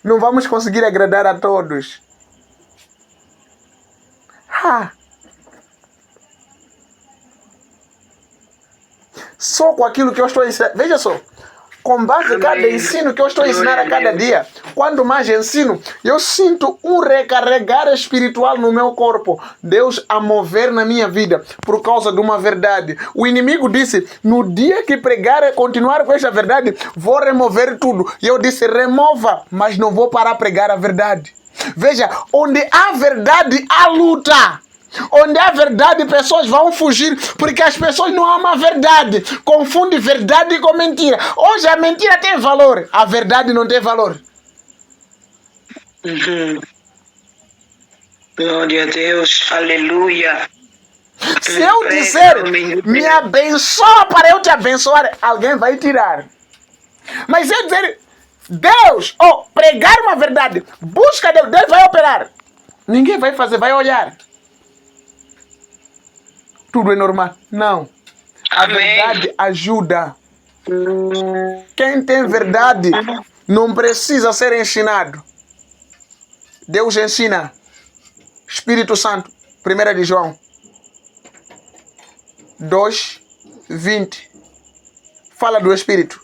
Não vamos conseguir agradar a todos. Só com aquilo que eu estou ensinando. Veja só. Com base em cada ensino que eu estou ensinando a cada dia, quando mais ensino, eu sinto um recarregar espiritual no meu corpo. Deus a mover na minha vida por causa de uma verdade. O inimigo disse, no dia que pregar e continuar com essa verdade, vou remover tudo. E eu disse, remova, mas não vou parar a pregar a verdade. Veja, onde há verdade, há luta. Onde há verdade, pessoas vão fugir, porque as pessoas não amam a verdade. Confundem verdade com mentira. Hoje a mentira tem valor, a verdade não tem valor. Glória a Deus, aleluia. Se eu disser, me abençoa para eu te abençoar, alguém vai tirar. Mas se eu dizer, Deus, pregar uma verdade, busca Deus, Deus vai operar. Ninguém vai fazer, vai olhar. Tudo é normal. Não. A verdade ajuda. Quem tem verdade não precisa ser ensinado. Deus ensina. Espírito Santo. 1 de João 2:20. Fala do Espírito.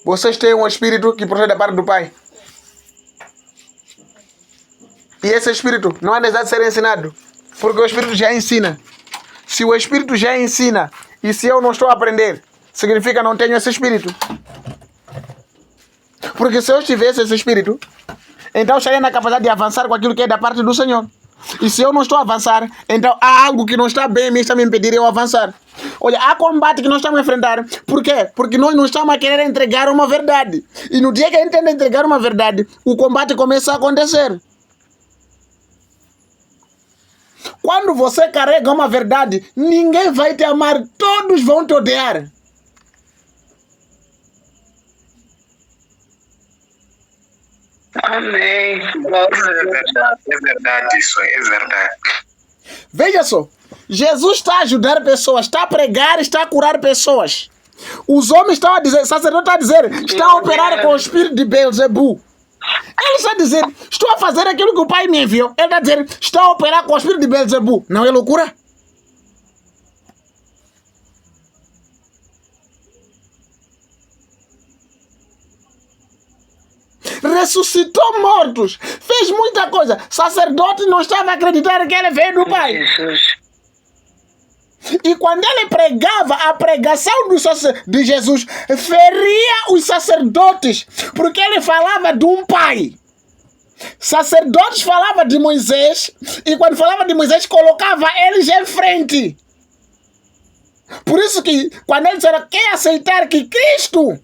Vocês têm um Espírito que procede da parte do Pai. E esse Espírito não é necessário ser ensinado. Porque o Espírito já ensina. Se o Espírito já ensina e se eu não estou a aprender, significa que não tenho esse Espírito. Porque se eu tivesse esse Espírito, então eu estaria na capacidade de avançar com aquilo que é da parte do Senhor. E se eu não estou a avançar, então há algo que não está bem, me está me impedir de eu avançar. Olha, há combate que nós estamos a enfrentar. Por quê? Porque nós não estamos a querer entregar uma verdade. E no dia que a gente tenta entregar uma verdade, o combate começa a acontecer. Quando você carrega uma verdade, ninguém vai te amar, todos vão te odiar. Amém. É verdade, isso é verdade. Veja só, Jesus está a ajudar pessoas, está a pregar, está a curar pessoas. Os homens estão a dizer, o sacerdote está a dizer, está a operar com o espírito de Beelzebu. Ele está a dizer, estou a fazer aquilo que o Pai me enviou. Ele está a dizer, está a operar com o espírito de Beelzebu. Não é loucura? Ressuscitou mortos, fez muita coisa. Sacerdote não estava a acreditar que ele veio do Pai. E quando ele pregava, a pregação de Jesus feria os sacerdotes, porque ele falava de um pai. Sacerdotes falavam de Moisés, e quando falava de Moisés, colocava eles em frente. Por isso que, quando eles disseram, quer aceitar que Cristo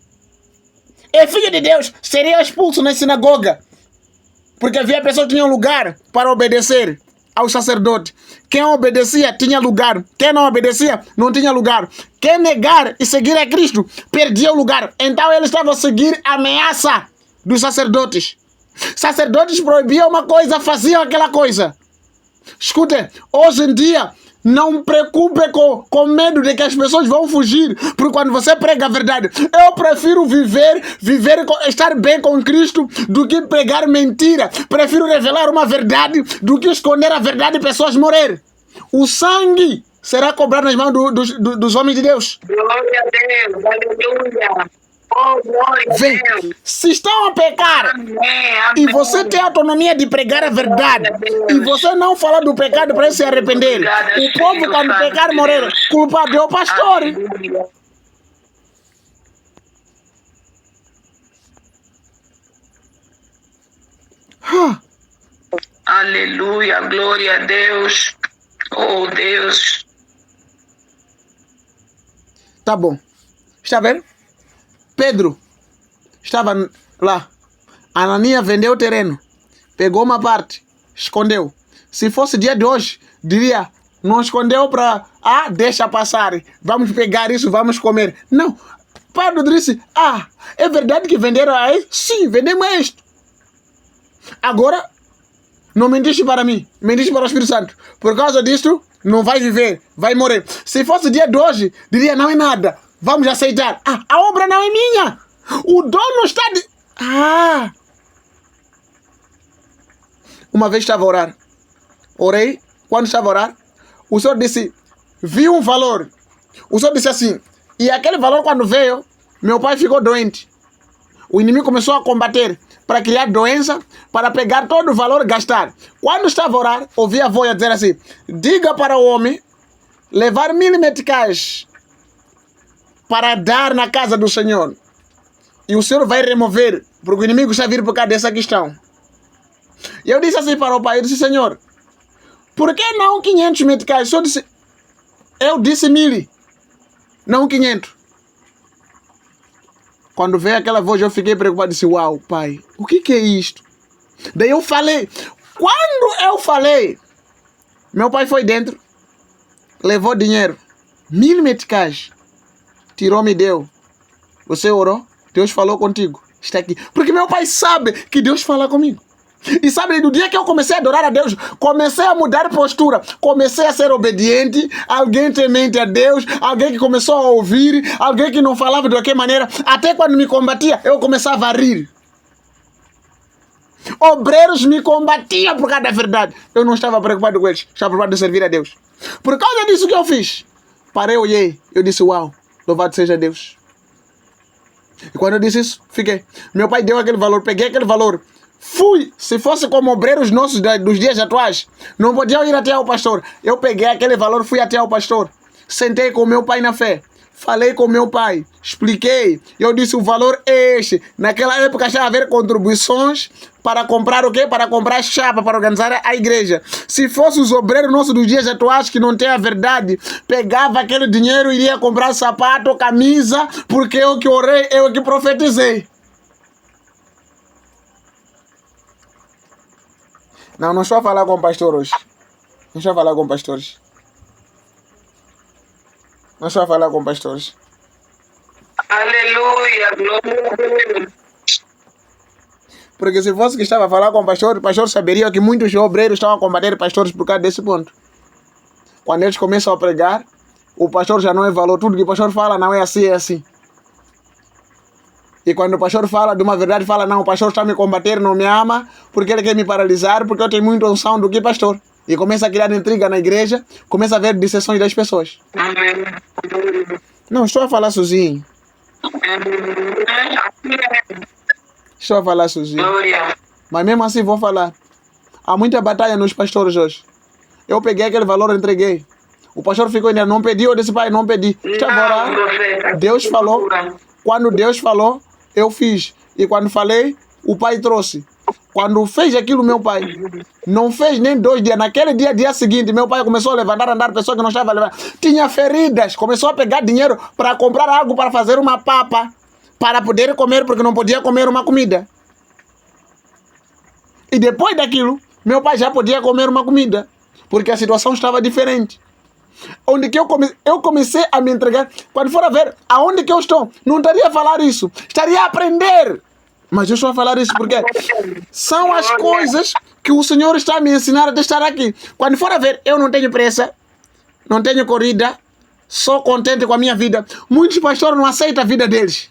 é filho de Deus, seria expulso na sinagoga. Porque havia pessoas que tinham lugar para obedecer ao sacerdote. Quem obedecia tinha lugar. Quem não obedecia não tinha lugar. Quem negar e seguir a Cristo perdia o lugar. Então eles estavam a seguir a ameaça dos sacerdotes. Sacerdotes proibiam uma coisa, faziam aquela coisa. Escutem, hoje em dia, não preocupe com medo de que as pessoas vão fugir, porque quando você prega a verdade, eu prefiro estar bem com Cristo do que pregar mentira. Prefiro revelar uma verdade do que esconder a verdade e pessoas morrer. O sangue será cobrado nas mãos dos homens de Deus. Glória a Deus, aleluia. Oh, glória a Vem, Deus. se estão a pecar, Amém, e amém. você tem a autonomia de pregar a verdade, e você não falar do pecado para eles se arrepender, o povo quando pecar morrer, culpado é o pastor. Aleluia. Aleluia, glória a Deus. Oh, Deus. Tá bom. Está vendo? Pedro estava lá. Ananias vendeu o terreno. Pegou uma parte. Escondeu. Se fosse dia de hoje, diria, não escondeu para... Ah, deixa passar. Vamos pegar isso, vamos comer. Não. Pedro disse, é verdade que venderam aí? Sim, vendemos isto. Agora, não mentiste para mim. Mentiste para o Espírito Santo. Por causa disto, não vai viver. Vai morrer. Se fosse dia de hoje, diria, não é nada. Vamos aceitar. A obra não é minha. O dono está de... Uma vez estava a orar. Orei. Quando estava a orar, o Senhor disse, vi um valor. O Senhor disse assim, e aquele valor quando veio, meu pai ficou doente. O inimigo começou a combater para criar doença, para pegar todo o valor e gastar. Quando estava a orar, ouvi a voz dizer assim, diga para o homem levar 1000 meticais para dar na casa do Senhor. E o Senhor vai remover, porque o inimigo está vindo por causa dessa questão. E eu disse assim para o pai, eu disse, Senhor, por que não 500 meticais? O Senhor disse, eu disse 1000, não 500. Quando veio aquela voz, eu fiquei preocupado, disse, uau, pai, o que é isto? Daí eu falei, quando eu falei, meu pai foi dentro, levou dinheiro, 1000 meticais, tirou, me deu. Você orou? Deus falou contigo. Está aqui. Porque meu pai sabe que Deus fala comigo. E sabe, do dia que eu comecei a adorar a Deus, comecei a mudar postura, comecei a ser obediente, alguém temente a Deus, alguém que começou a ouvir, alguém que não falava de qualquer maneira, até quando me combatia, eu começava a rir. Obreiros me combatiam por causa da verdade. Eu não estava preocupado com eles, estava preocupado de servir a Deus. Por causa disso que eu fiz, parei, olhei, eu disse, uau, louvado seja Deus. E quando eu disse isso, fiquei. Meu pai deu aquele valor, peguei aquele valor, fui. Se fosse como obreiros nossos dos dias atuais, não podiam ir até ao pastor. Eu peguei aquele valor, fui até ao pastor. Sentei com meu pai na fé. Falei com meu pai, expliquei. Eu disse, o valor é este. Naquela época já haver contribuições para comprar o quê? Para comprar chapa, para organizar a igreja. Se fosse os obreiros nossos dos dias atuais que não tem a verdade, pegava aquele dinheiro e iria comprar sapato, camisa, porque eu que orei, eu que profetizei. Não estou a falar com o pastor hoje. Não estou a falar com pastores. Não estou a falar com pastores. Aleluia, glória a Deus. Porque se fosse que estava a falar com o pastor saberia que muitos obreiros estão a combater pastores por causa desse ponto. Quando eles começam a pregar, o pastor já não é valor. Tudo que o pastor fala não é assim, é assim. E quando o pastor fala de uma verdade, fala, não, o pastor está a me combater, não me ama, porque ele quer me paralisar, porque eu tenho muita unção do que pastor. E começa a criar intriga na igreja, começa a haver dissensões das pessoas. Amém. Não, estou a falar sozinho. Estou a falar sozinho. Glória. Mas mesmo assim vou falar. Há muita batalha nos pastores hoje. Eu peguei aquele valor e entreguei. O pastor ficou ainda, não pediu, eu disse, pai, não pedi. Estava a orar. profeta. Deus falou. Quando Deus falou, eu fiz. E quando falei, o pai trouxe. Quando fez aquilo, meu pai, não fez nem 2 dias. Naquele dia seguinte, meu pai começou a levantar, andar, pessoa que não estava levando. Tinha feridas, começou a pegar dinheiro para comprar algo para fazer uma papa, para poder comer, porque não podia comer uma comida. E depois daquilo, meu pai já podia comer uma comida, porque a situação estava diferente. Onde que eu comecei a me entregar. Quando for a ver aonde que eu estou, não estaria a falar isso, estaria a aprender. Mas eu estou a falar isso porque são as coisas que o Senhor está a me ensinar a estar aqui. Quando for a ver, eu não tenho pressa, não tenho corrida, sou contente com a minha vida. Muitos pastores não aceitam a vida deles.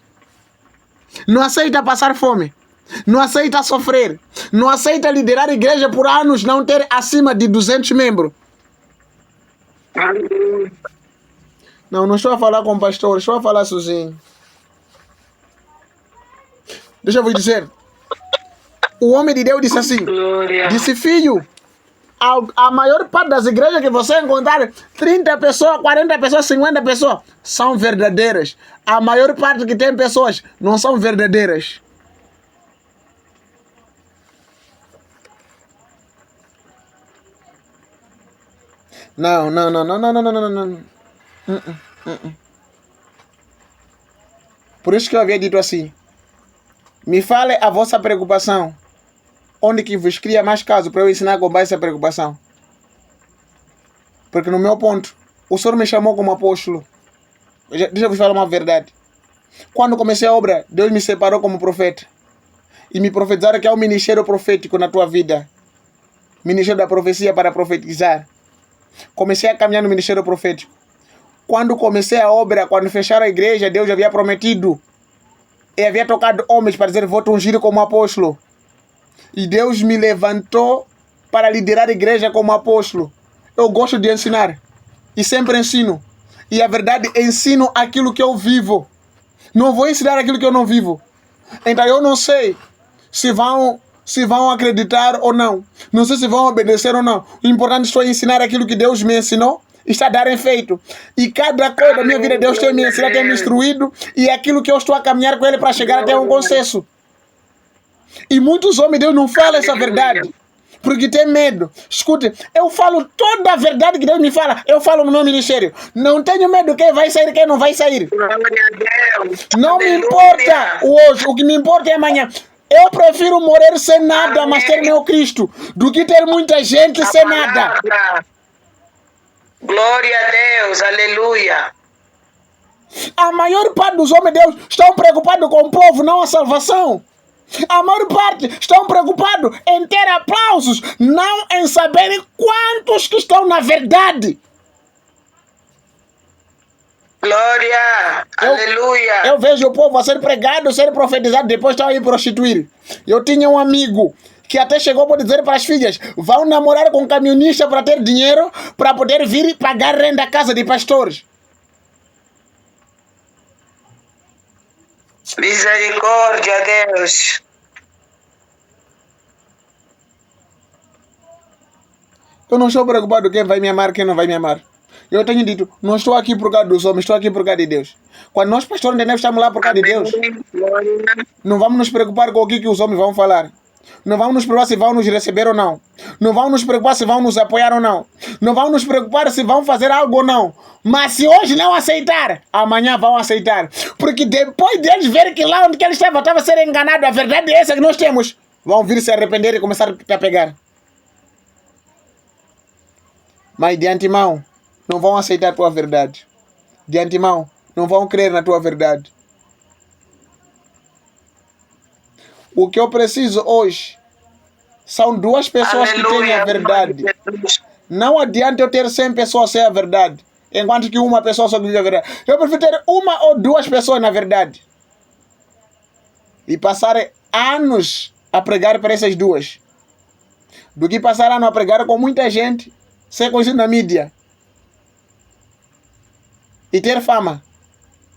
Não aceitam passar fome. Não aceitam sofrer. Não aceitam liderar a igreja por anos, não ter acima de 200 membros. Não estou a falar com pastor, estou a falar sozinho. Deixa eu vos dizer. O homem de Deus disse assim, disse, filho, a maior parte das igrejas que você encontrar, 30 pessoas, 40 pessoas, 50 pessoas, são verdadeiras. A maior parte que tem pessoas não são verdadeiras. Não. Por isso que eu havia dito assim. Me fale a vossa preocupação. Onde que vos cria mais caso para eu ensinar com base essa preocupação? Porque no meu ponto, o Senhor me chamou como apóstolo. Deixa eu vos falar uma verdade. Quando comecei a obra, Deus me separou como profeta. E me profetizaram que há um ministério profético na tua vida. Ministério da profecia para profetizar. Comecei a caminhar no ministério profético. Quando comecei a obra, quando fecharam a igreja, Deus havia prometido. E havia tocado homens para dizer, vou te ungir como apóstolo. E Deus me levantou para liderar a igreja como apóstolo. Eu gosto de ensinar. E sempre ensino. E a verdade, ensino aquilo que eu vivo. Não vou ensinar aquilo que eu não vivo. Então eu não sei se vão acreditar ou não. Não sei se vão obedecer ou não. O importante é ensinar aquilo que Deus me ensinou. Está a dar efeito. E cada coisa da minha vida Deus tem me ensinado, tem me instruído. E é aquilo que eu estou a caminhar com Ele para chegar até um consenso. E muitos homens de Deus não falam essa verdade. Porque tem medo. Escute, eu falo toda a verdade que Deus me fala. Eu falo no meu ministério. Não tenho medo quem vai sair, quem não vai sair. Não me importa hoje. O que me importa é amanhã. Eu prefiro morrer sem nada, mas ter meu Cristo, do que ter muita gente sem nada. Glória a Deus, aleluia. A maior parte dos homens de Deus estão preocupados com o povo, não a salvação. A maior parte estão preocupados em ter aplausos, não em saberem quantos que estão na verdade. Glória, aleluia. Eu vejo o povo a ser pregado, ser profetizado, depois estão a ir prostituir. Eu tinha um amigo que até chegou a dizer para as filhas, vão namorar com um camionista para ter dinheiro, para poder vir e pagar renda à casa de pastores. Misericórdia, Deus. Eu não estou preocupado quem vai me amar, quem não vai me amar. Eu tenho dito, não estou aqui por causa dos homens, estou aqui por causa de Deus. Quando nós pastores entendemos, estamos lá por causa de Deus. Não vamos nos preocupar com o que os homens vão falar. Não vamos nos preocupar se vão nos receber ou não. Não vamos nos preocupar se vão nos apoiar ou não. Não vamos nos preocupar se vão fazer algo ou não. Mas se hoje não aceitar, amanhã vão aceitar. Porque depois deles verem que lá onde que eles estava a ser enganado, a verdade é essa que nós temos, vão vir se arrepender e começar a pegar. Mas de antemão, não vão aceitar a tua verdade. De antemão, não vão crer na tua verdade. O que eu preciso hoje são 2 pessoas que têm a verdade. Não adianta eu ter 100 pessoas sem a verdade, enquanto que uma pessoa só diz a verdade. Eu prefiro ter 1 ou 2 pessoas na verdade. E passar anos a pregar para essas 2. Do que passar anos a pregar com muita gente, ser conhecido na mídia. E ter fama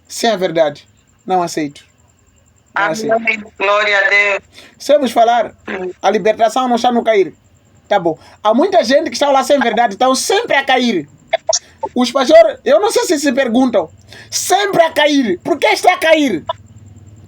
sem a verdade. Não aceito. Amém. Glória a Deus. Se eu vos falar, a libertação não está no cair. Tá bom. Há muita gente que está lá sem verdade, estão sempre a cair. Os pastores, eu não sei se perguntam, sempre a cair. Por que está a cair?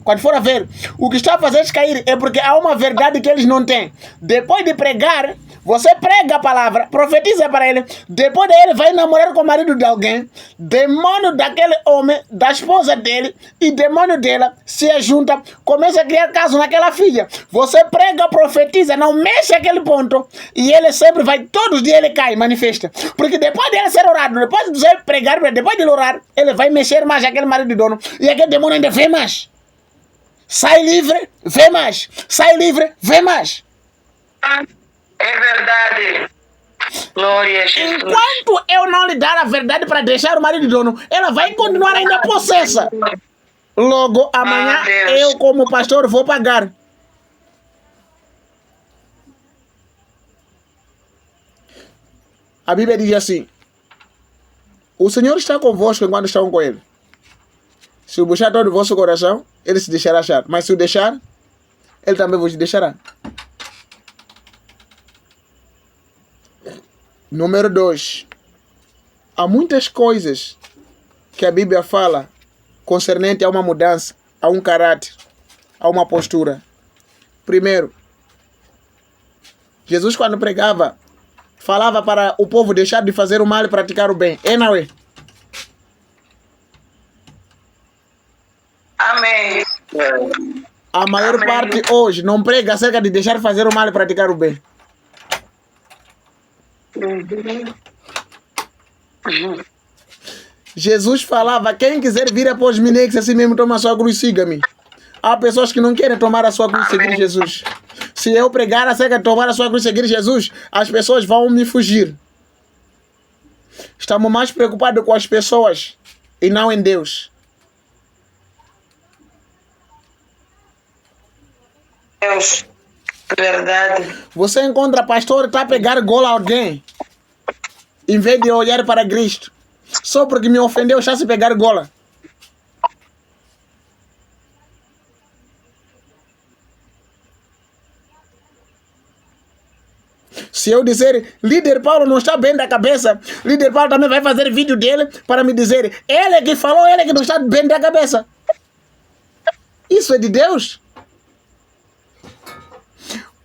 Quando for a ver, o que está a fazer cair é porque há uma verdade que eles não têm. Depois de pregar, você prega a palavra, profetiza para ele. Depois daí ele vai namorar com o marido de alguém. Demônio daquele homem, da esposa dele e demônio dela se junta, começa a criar caso naquela filha. Você prega, profetiza, não mexe aquele ponto. E ele sempre vai, todos os dias ele cai, manifesta. Porque depois dele ser orado, depois de você pregar, depois de ele orar, ele vai mexer mais aquele marido de dono. E aquele demônio ainda vem mais. Sai livre, vê mais. Sai livre, vê mais. É verdade. Glória a Jesus. Enquanto eu não lhe dar a verdade para deixar o marido de dono, ela vai continuar ainda possessa. Logo, amanhã, eu como pastor vou pagar. A Bíblia diz assim: o Senhor está convosco enquanto estão com ele. Se o buscar todo o vosso coração, ele se deixará achar. Mas se o deixar, ele também vos deixará. Número 2. Há muitas coisas que a Bíblia fala concernente a uma mudança, a um caráter, a uma postura. Primeiro, Jesus quando pregava, falava para o povo deixar de fazer o mal e praticar o bem. É, não é? Amém. A maior parte hoje não prega acerca de deixar de fazer o mal e praticar o bem. Jesus falava, quem quiser vir após mim, negue-se a si mesmo, toma a sua cruz e siga-me. Há pessoas que não querem tomar a sua cruz e seguir Jesus. Se eu pregar acerca de tomar a sua cruz e seguir Jesus, as pessoas vão me fugir. Estamos mais preocupados com as pessoas e não em Deus. Deus, verdade. Você encontra pastor que está a pegar gola a alguém, em vez de olhar para Cristo. Só porque me ofendeu, está a se pegar gola. Se eu dizer, líder Paulo não está bem da cabeça, líder Paulo também vai fazer vídeo dele para me dizer, ele que falou, ele que não está bem da cabeça. Isso é de Deus?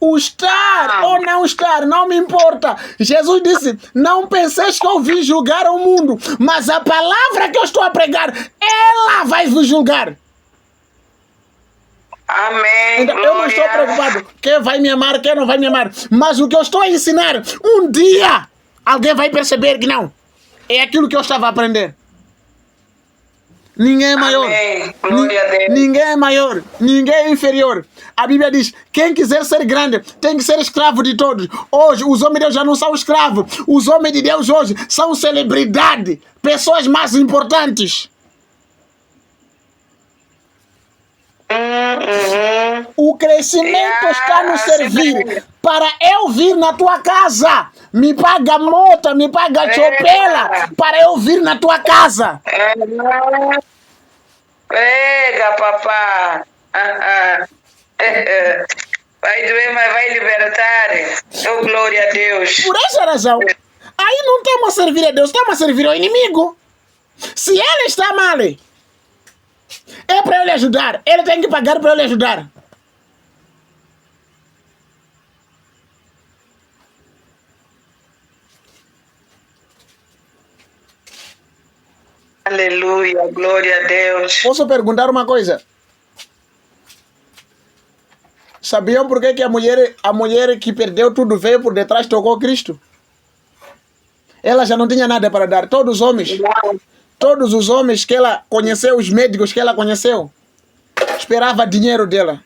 O estar ou não estar, não me importa. Jesus disse, não penseis que eu vim julgar o mundo, mas a palavra que eu estou a pregar, ela vai vos julgar. Amém. Então, eu não estou preocupado quem vai me amar, quem não vai me amar. Mas o que eu estou a ensinar, um dia, alguém vai perceber que não. É aquilo que eu estava a aprender. Ninguém é maior. Ninguém é maior. Ninguém é inferior. A Bíblia diz, quem quiser ser grande tem que ser escravo de todos. Hoje, os homens de Deus já não são escravos. Os homens de Deus hoje são celebridade. Pessoas mais importantes. O crescimento está no servir. Para eu vir na tua casa, me paga mota, me paga chopela, para eu vir na tua casa. Pega, papá. Vai doer, mas vai libertar. Oh, glória a Deus. Por essa razão, aí não estamos a servir a Deus, estamos a servir ao inimigo. Se ele está mal, é para ele ajudar. Ele tem que pagar para ele ajudar. Aleluia, glória a Deus. Posso perguntar uma coisa? Sabiam por que a mulher que perdeu tudo veio por detrás, tocou Cristo? Ela já não tinha nada para dar. Todos os homens que ela conheceu, os médicos que ela conheceu, esperava dinheiro dela.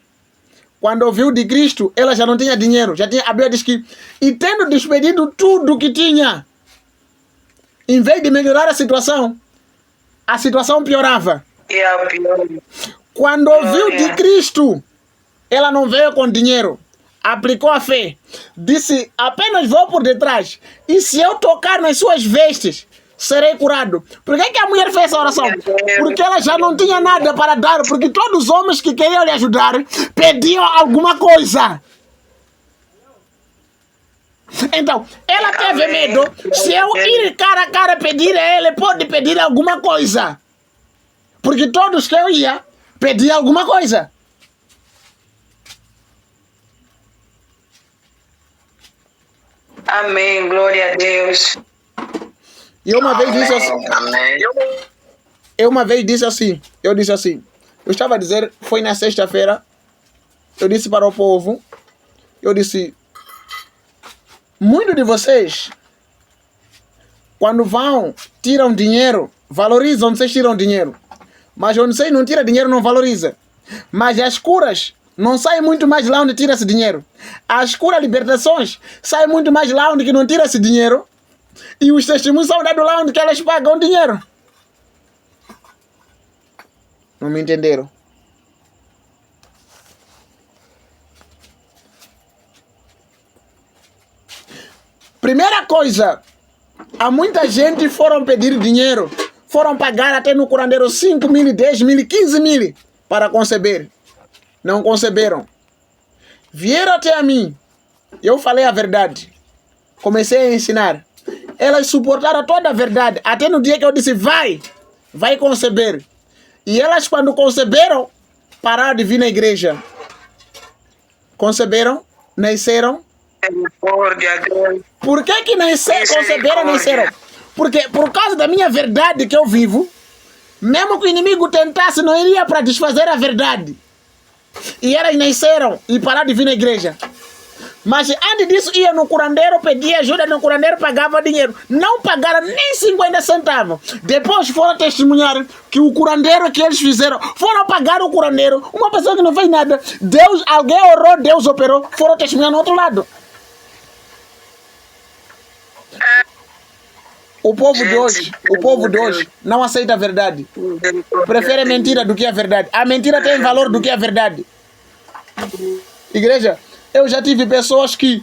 Quando ouviu de Cristo, ela já não tinha dinheiro. A Bíblia diz que, e tendo despedido tudo que tinha, em vez de melhorar a situação piorava. Quando ouviu de Cristo, ela não veio com dinheiro. Aplicou a fé. Disse, apenas vou por detrás. E se eu tocar nas suas vestes, serei curado. Por que a mulher fez essa oração? Porque ela já não tinha nada para dar. Porque todos os homens que queriam lhe ajudar pediam alguma coisa. Então, ela teve medo. Se eu ir cara a cara pedir a ele, pode pedir alguma coisa. Porque todos que eu ia, pedir alguma coisa. Amém, glória a Deus. E uma vez disse assim. Amém. Eu uma vez disse assim. Eu disse assim. Eu estava a dizer, foi na sexta-feira. Eu disse para o povo. Eu disse. Muitos de vocês, quando vão, tiram dinheiro, valorizam, vocês tiram dinheiro. Mas onde vocês não tiram dinheiro, não valoriza. Mas as curas não saem muito mais lá onde tira-se dinheiro. As curas, libertações, saem muito mais lá onde que não tira-se dinheiro. E os testemunhos são dados lá onde que elas pagam dinheiro. Não me entenderam? Primeira coisa, há muita gente foram pedir dinheiro, foram pagar até no curandeiro 5 mil, 10 mil, 15 mil para conceber. Não conceberam. Vieram até a mim, eu falei a verdade, comecei a ensinar. Elas suportaram toda a verdade, até no dia que eu disse, vai conceber. E elas, quando conceberam, pararam de vir na igreja. Conceberam, nasceram. Por que conceberam, nasceram? Porque por causa da minha verdade que eu vivo, mesmo que o inimigo tentasse, não iria para desfazer a verdade. E elas nasceram e pararam de vir na igreja. Mas antes disso, ia no curandeiro, pedia ajuda no curandeiro, pagava dinheiro. Não pagaram nem 50 centavos. Depois foram testemunhar que o curandeiro que eles fizeram, foram pagar o curandeiro, uma pessoa que não fez nada. Deus, alguém orou, Deus operou, foram testemunhar no outro lado. O povo de hoje não aceita a verdade. Prefere a mentira do que a verdade. A mentira tem valor do que a verdade. Igreja, eu já tive pessoas que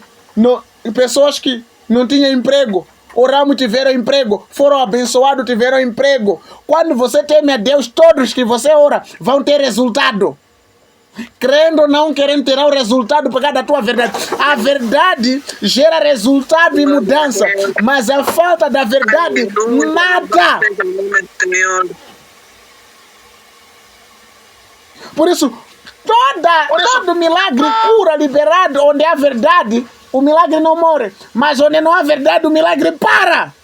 não tinham emprego. Oramos, tiveram emprego. Foram abençoados, tiveram emprego. Quando você teme a Deus, todos que você ora vão ter resultado. Crendo ou não querendo, terá o resultado por causa da tua verdade. A verdade gera resultado e mudança. Mas a falta da verdade, nada. Por isso, todo milagre, cura, liberado, onde há verdade, o milagre não morre. Mas onde não há verdade, o milagre para.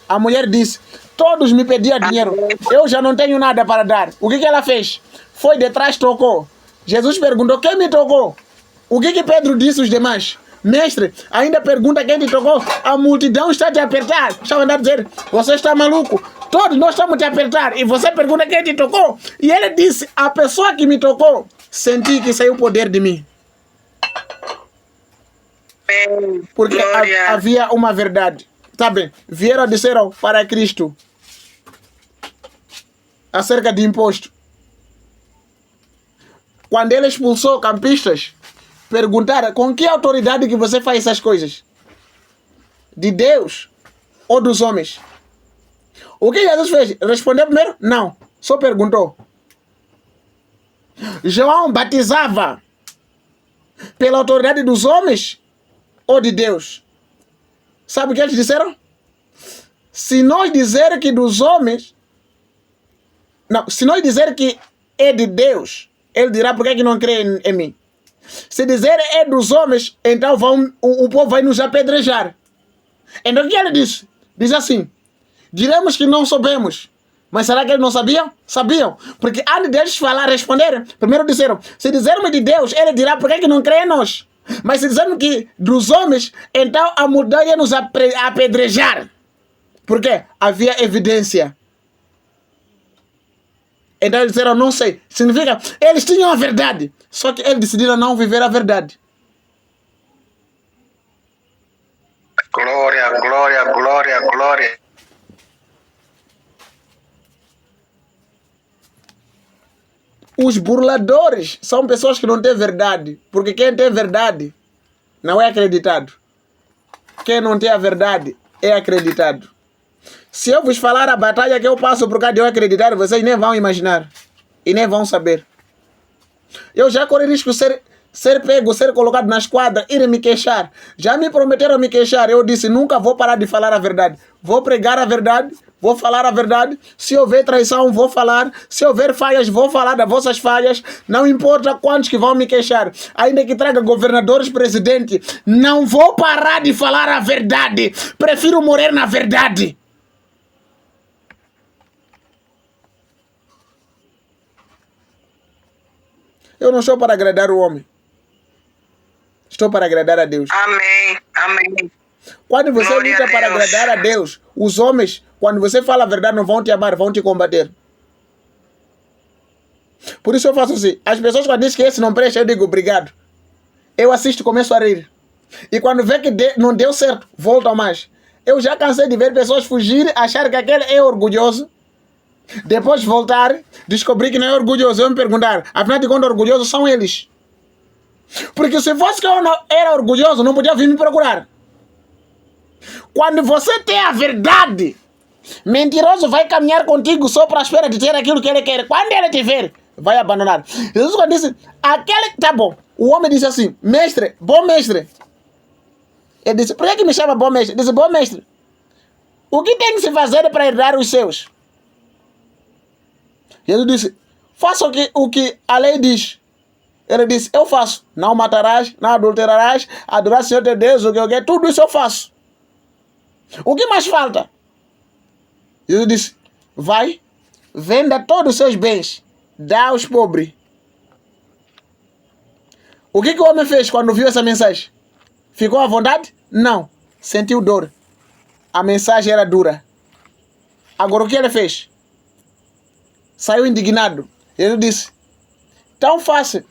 A mulher disse, todos me pediam dinheiro. Eu já não tenho nada para dar. O que ela fez? Foi detrás, tocou. Jesus perguntou, quem me tocou? O que Pedro disse aos demais? Mestre, ainda pergunta quem te tocou? A multidão está te apertar. Estava a dizer, você está maluco? Todos nós estamos te apertar. E você pergunta quem te tocou? E ele disse, a pessoa que me tocou, senti que saiu o poder de mim. Porque havia uma verdade. Tá bem, vieram dizer para Cristo acerca de imposto. Quando ele expulsou campistas, perguntaram com que autoridade que você faz essas coisas? De Deus ou dos homens? O que Jesus fez? Respondeu primeiro? Não, só perguntou. João batizava pela autoridade dos homens ou de Deus? Sabe o que eles disseram? Se nós disser que dos homens, não, se nós dizer que é de Deus, ele dirá por que não crê em mim. Se dizer é dos homens, então o povo vai nos apedrejar. Então o que ele disse? Diz assim, diremos que não soubemos. Mas será que eles não sabiam? Sabiam. Porque antes deles falar, responder, primeiro disseram, se dizermos de Deus, ele dirá por que não crê em nós. Mas se dizermos que dos homens, então a multidão ia nos apedrejar. Por quê? Havia evidência. Então eles disseram, não sei. Significa, eles tinham a verdade. Só que eles decidiram não viver a verdade. Glória, glória, glória, glória. Os burladores são pessoas que não têm verdade. Porque quem tem verdade não é acreditado. Quem não tem a verdade é acreditado. Se eu vos falar a batalha que eu passo por causa de eu acreditar, vocês nem vão imaginar. E nem vão saber. Eu já corri risco de ser ser pego, ser colocado na esquadra, ir me queixar. Já me prometeram me queixar. Eu disse, nunca vou parar de falar a verdade. Vou pregar a verdade, vou falar a verdade. Se houver traição, vou falar. Se houver falhas, vou falar das vossas falhas. Não importa quantos que vão me queixar. Ainda que traga governadores, presidente, não vou parar de falar a verdade. Prefiro morrer na verdade. Eu não estou para agradar o homem. Estou para agradar a Deus. Amém. Amém. Quando você Glória luta a para Deus. agradar a Deus, os homens, quando você fala a verdade, não vão te amar, vão te combater. Por isso eu faço assim. As pessoas quando dizem que esse não presta, eu digo obrigado. Eu assisto e começo a rir. E quando vê que não deu certo, voltam mais. Eu já cansei de ver pessoas fugirem, achar que aquele é orgulhoso. Depois voltar, descobrir que não é orgulhoso. Eu me perguntar, afinal de contas, orgulhosos são eles. Porque se fosse que eu não era orgulhoso, não podia vir me procurar. Quando você tem a verdade, mentiroso vai caminhar contigo só para a espera de ter aquilo que ele quer. Quando ele te ver, vai abandonar. Jesus quando disse, aquele, tá bom. O homem disse assim, mestre, bom mestre. Ele disse, por que me chama bom mestre? Ele disse, bom mestre, o que tem que se fazer para herdar os seus? Jesus disse, faça o que a lei diz. Ele disse, eu faço. Não matarás, não adulterarás, adorar o Senhor teu Deus, o que eu quero, tudo isso eu faço. O que mais falta? Jesus disse, vai, venda todos os seus bens, dá aos pobres. O que o homem fez quando viu essa mensagem? Ficou à vontade? Não. Sentiu dor. A mensagem era dura. Agora o que ele fez? Saiu indignado. Ele disse, tão fácil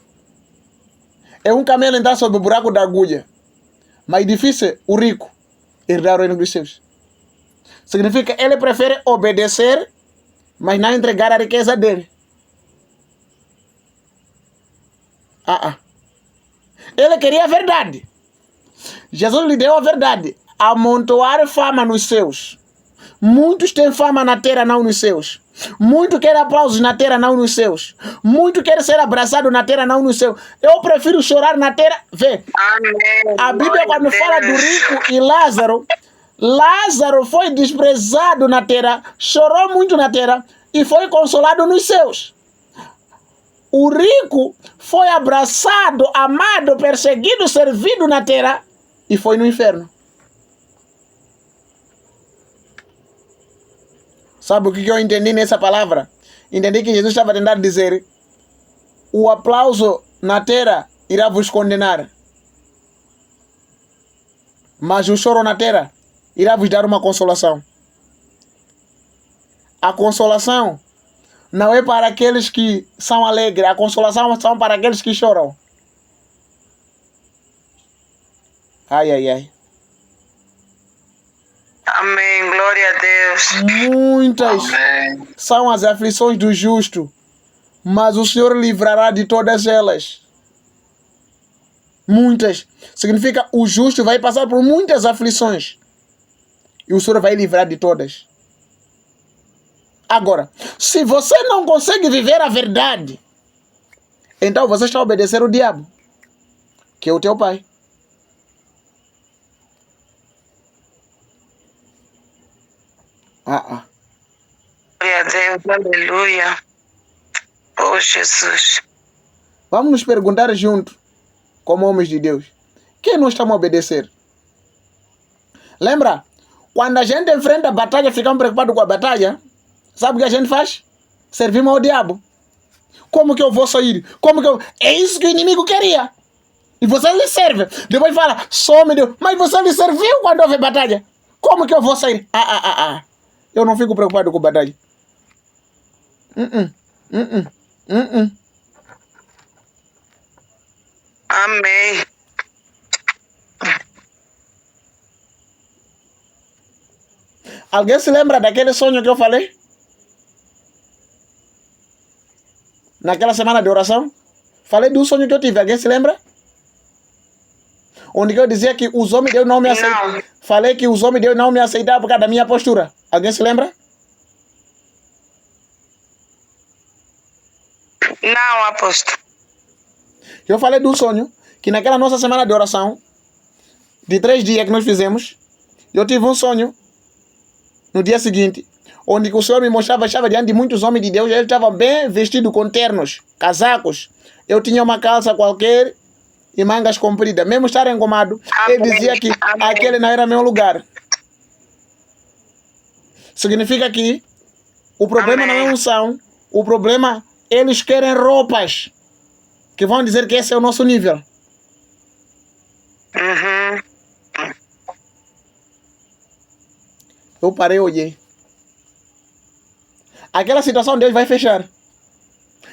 é um camelo entrar sob o buraco da agulha, mas difícil o rico herdar o reino dos céus. Significa que ele prefere obedecer, mas não entregar a riqueza dele. Ele queria a verdade. Jesus lhe deu a verdade. Amontoar fama nos céus. Muitos têm fama na terra, não nos céus. Muitos querem aplausos na terra, não nos céus. Muitos querem ser abraçados na terra, não nos céus. Eu prefiro chorar na terra. Vê. Amém. A Bíblia quando fala do rico e Lázaro, Lázaro foi desprezado na terra, chorou muito na terra e foi consolado nos céus. O rico foi abraçado, amado, perseguido, servido na terra e foi no inferno. Sabe o que eu entendi nessa palavra? Entendi que Jesus estava tentando dizer, o aplauso na terra irá vos condenar, mas o choro na terra irá vos dar uma consolação. A consolação não é para aqueles que são alegres, a consolação são para aqueles que choram. Ai, ai, ai. Amém, glória a Deus. Muitas Amém. são as aflições do justo, mas o Senhor livrará de todas elas. Muitas. Significa o justo vai passar por muitas aflições e o Senhor vai livrar de todas. Agora, se você não consegue viver a verdade, então você está a obedecer o diabo, que é o teu pai. Glória a Deus, aleluia. Oh, Jesus. Vamos nos perguntar juntos, como homens de Deus, quem nós estamos a obedecer? Lembra? Quando a gente enfrenta a batalha, ficamos preocupados com a batalha, sabe o que a gente faz? Servimos ao diabo. Como que eu vou sair? Como que eu... É isso que o inimigo queria. E você lhe serve. Depois fala, some Deus. Mas você lhe serviu quando houve batalha. Como que eu vou sair? Eu não fico preocupado com batalha. Amém. Alguém se lembra daquele sonho que eu falei? Naquela semana de oração? Falei do sonho que eu tive. Alguém se lembra? Onde eu dizia que os homens de Deus não me aceitavam. Não. Falei que os homens de Deus não me aceitavam por causa da minha postura. Alguém se lembra? Não, apóstolo. Eu falei do sonho, que naquela nossa semana de oração, de 3 dias que nós fizemos, eu tive um sonho, no dia seguinte, onde o Senhor me mostrava, estava diante de muitos homens de Deus, eles estavam bem vestidos com ternos, casacos. Eu tinha uma calça qualquer e mangas compridas. Mesmo estar engomado, ele dizia que aquele não era meu lugar. Significa que o problema não é unção, o problema, eles querem roupas que vão dizer que esse é o nosso nível. Eu parei e olhei. Aquela situação Deus vai fechar.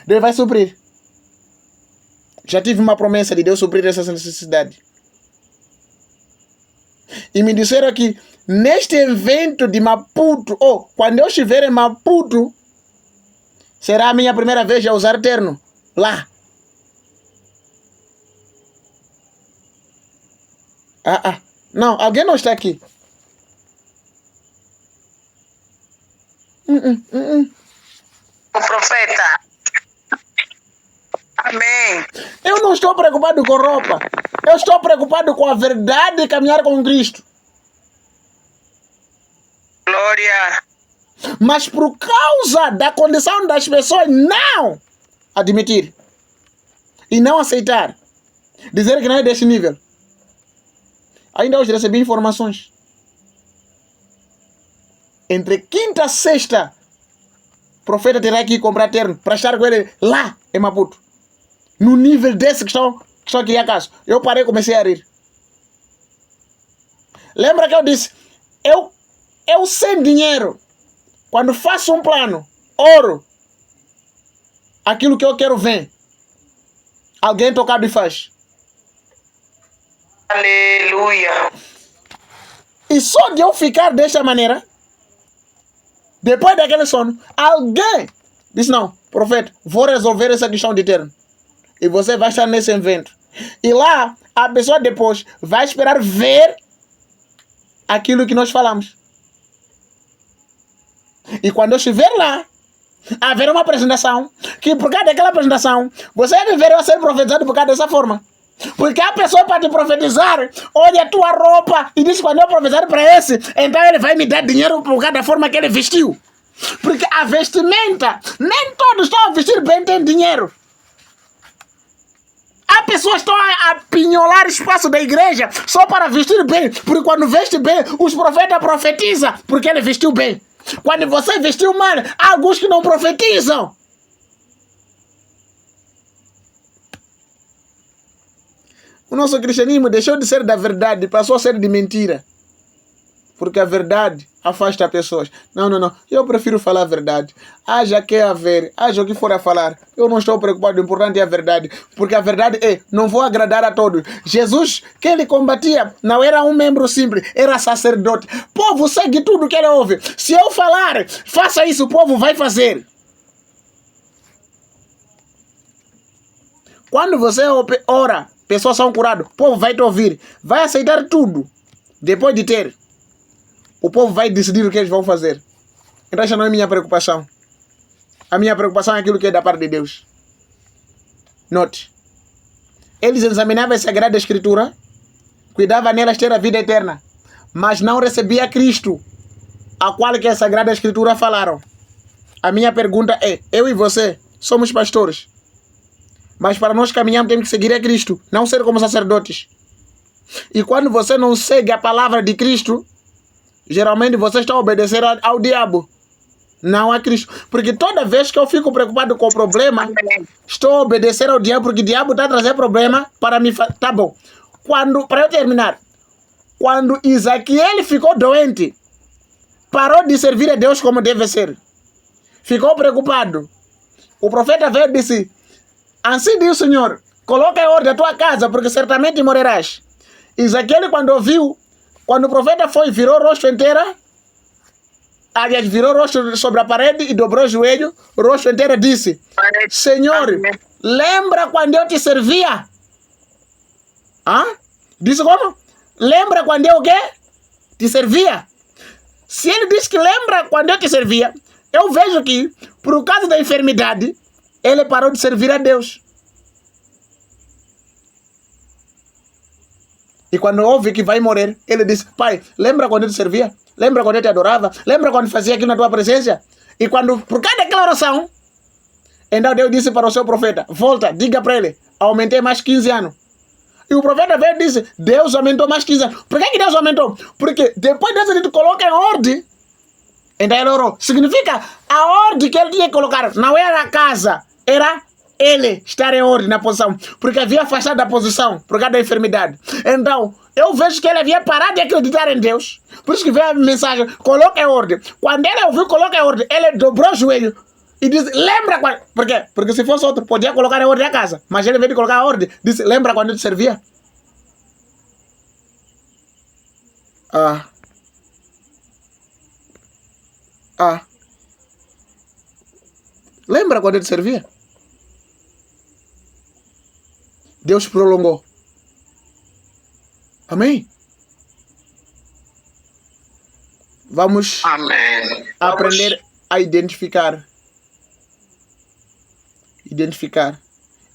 Deus vai suprir. Já tive uma promessa de Deus suprir essa necessidade. E me disseram que neste evento de Maputo, quando eu estiver em Maputo, será a minha primeira vez a usar terno. Lá. Não, alguém não está aqui. O profeta. Amém. Eu não estou preocupado com roupa. Eu estou preocupado com a verdade e caminhar com Cristo. Glória. Mas por causa da condição das pessoas não admitir e não aceitar, dizer que não é desse nível. Ainda hoje recebi informações. Entre quinta e sexta, o profeta terá que ir comprar terno para estar com ele lá em Maputo. No nível desse que estão aqui a casa. Eu parei e comecei a rir. Lembra que eu disse, eu sem dinheiro, quando faço um plano, oro, aquilo que eu quero vem. Alguém tocado e faz. Aleluia. E só de eu ficar desta maneira, depois daquele sono, alguém disse, não, profeta, vou resolver essa questão de terno. E você vai estar nesse evento. E lá, a pessoa depois vai esperar ver aquilo que nós falamos. E quando eu estiver lá, haverá uma apresentação, que por causa daquela apresentação, você deverá ser profetizado por causa dessa forma. Porque a pessoa para te profetizar, olha a tua roupa e diz, quando eu profetizar para esse, então ele vai me dar dinheiro por causa da forma que ele vestiu. Porque a vestimenta, nem todos estão a vestir bem, tem dinheiro. Há pessoas que estão a pinholar espaço da igreja só para vestir bem. Porque quando veste bem, os profetas profetizam porque ele vestiu bem. Quando você vestiu mal, há alguns que não profetizam. O nosso cristianismo deixou de ser da verdade, passou a ser de mentira. Porque a verdade afasta pessoas. Não. Eu prefiro falar a verdade. Haja que haver, haja o que for a falar. Eu não estou preocupado, o importante é a verdade. Porque a verdade é, não vou agradar a todos. Jesus, que ele combatia, não era um membro simples, era sacerdote. O povo segue tudo que ele ouve. Se eu falar, faça isso, o povo vai fazer. Quando você ora, pessoas são curadas, o povo vai te ouvir. Vai aceitar tudo. Depois de ter, o povo vai decidir o que eles vão fazer. Então essa não é a minha preocupação. A minha preocupação é aquilo que é da parte de Deus. Note. Eles examinavam a Sagrada Escritura, cuidavam nelas ter a vida eterna, mas não recebia Cristo, a qual que a Sagrada Escritura falaram. A minha pergunta é, eu e você somos pastores, mas para nós caminharmos temos que seguir a Cristo, não ser como sacerdotes. E quando você não segue a palavra de Cristo, geralmente você está a obedecer ao diabo, não a Cristo. Porque toda vez que eu fico preocupado com o problema, estou a obedecer ao diabo, porque o diabo está a trazer problema para mim. Tá bom. Para eu terminar, quando Isaquiel ficou doente, parou de servir a Deus como deve ser. Ficou preocupado. O profeta veio e disse, assim diz o Senhor, coloca em ordem a tua casa, porque certamente morrerás. Isaquiel, quando ouviu, quando o profeta foi, virou o rosto inteiro, aliás, virou o rosto sobre a parede e dobrou o joelho, o rosto inteiro disse, Senhor, lembra quando eu te servia? Disse como? Lembra quando eu o quê? Te servia? Se ele diz que lembra quando eu te servia, eu vejo que, por causa da enfermidade, ele parou de servir a Deus. E quando ouve que vai morrer, ele diz, pai, lembra quando eu te servia? Lembra quando eu te adorava? Lembra quando fazia aquilo na tua presença? E quando, por cada declaração, então Deus disse para o seu profeta, volta, diga para ele, aumentei mais 15 anos. E o profeta veio e disse, Deus aumentou mais 15 anos. Por que Deus aumentou? Porque depois Deus ele te coloca em ordem. Então ele orou. Significa, a ordem que ele tinha que colocar não era a casa, era ele estar em ordem na posição. Porque havia afastado da posição, por causa da enfermidade. Então, eu vejo que ele havia parado de acreditar em Deus. Por isso que veio a mensagem, coloca em ordem. Quando ele ouviu, coloca em ordem, ele dobrou o joelho. E disse, lembra quando... Por quê? Porque se fosse outro, podia colocar em ordem a casa. Mas ele veio de colocar a ordem. Disse, lembra quando eu te servia? Lembra quando eu te servia? Deus prolongou. Amém? Vamos Amém. aprender a identificar.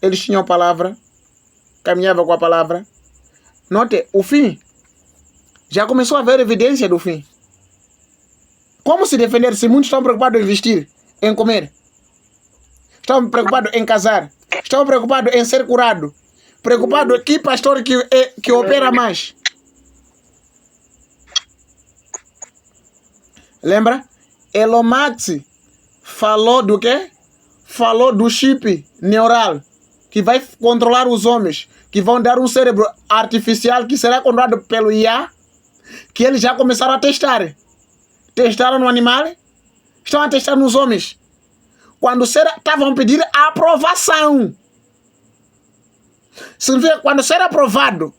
Eles tinham a palavra, caminhavam com a palavra. Note, o fim. Já começou a haver evidência do fim. Como se defender se muitos estão preocupados em vestir, em comer? Estão preocupados em casar? Estão preocupados em ser curado? Preocupados que pastor que opera mais? Lembra? Elon Musk falou do quê? Falou do chip neural que vai controlar os homens, que vão dar um cérebro artificial que será controlado pelo IA, que eles já começaram a testar. Testaram no animal, estão a testar nos homens. Quando estavam pedindo a aprovação. Significa que quando ser aprovado,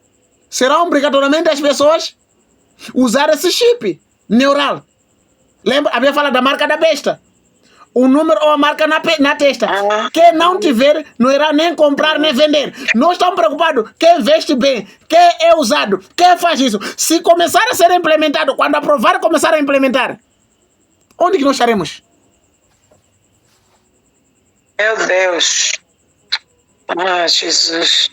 será obrigatoriamente as pessoas usar esse chip neural. Lembra? Havia falado da marca da besta. O número ou a marca na testa. Quem não tiver, não irá nem comprar nem vender. Não estão preocupados quem veste bem, quem é usado, quem faz isso. Se começar a ser implementado, quando aprovar começar a implementar, onde que nós estaremos? Meu Deus. Ah, Jesus.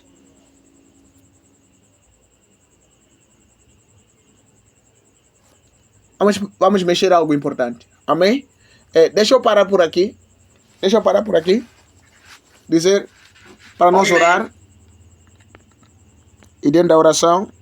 Vamos mexer algo importante. Amém? Deixa eu parar por aqui. Dizer para nós orar. E dentro da oração,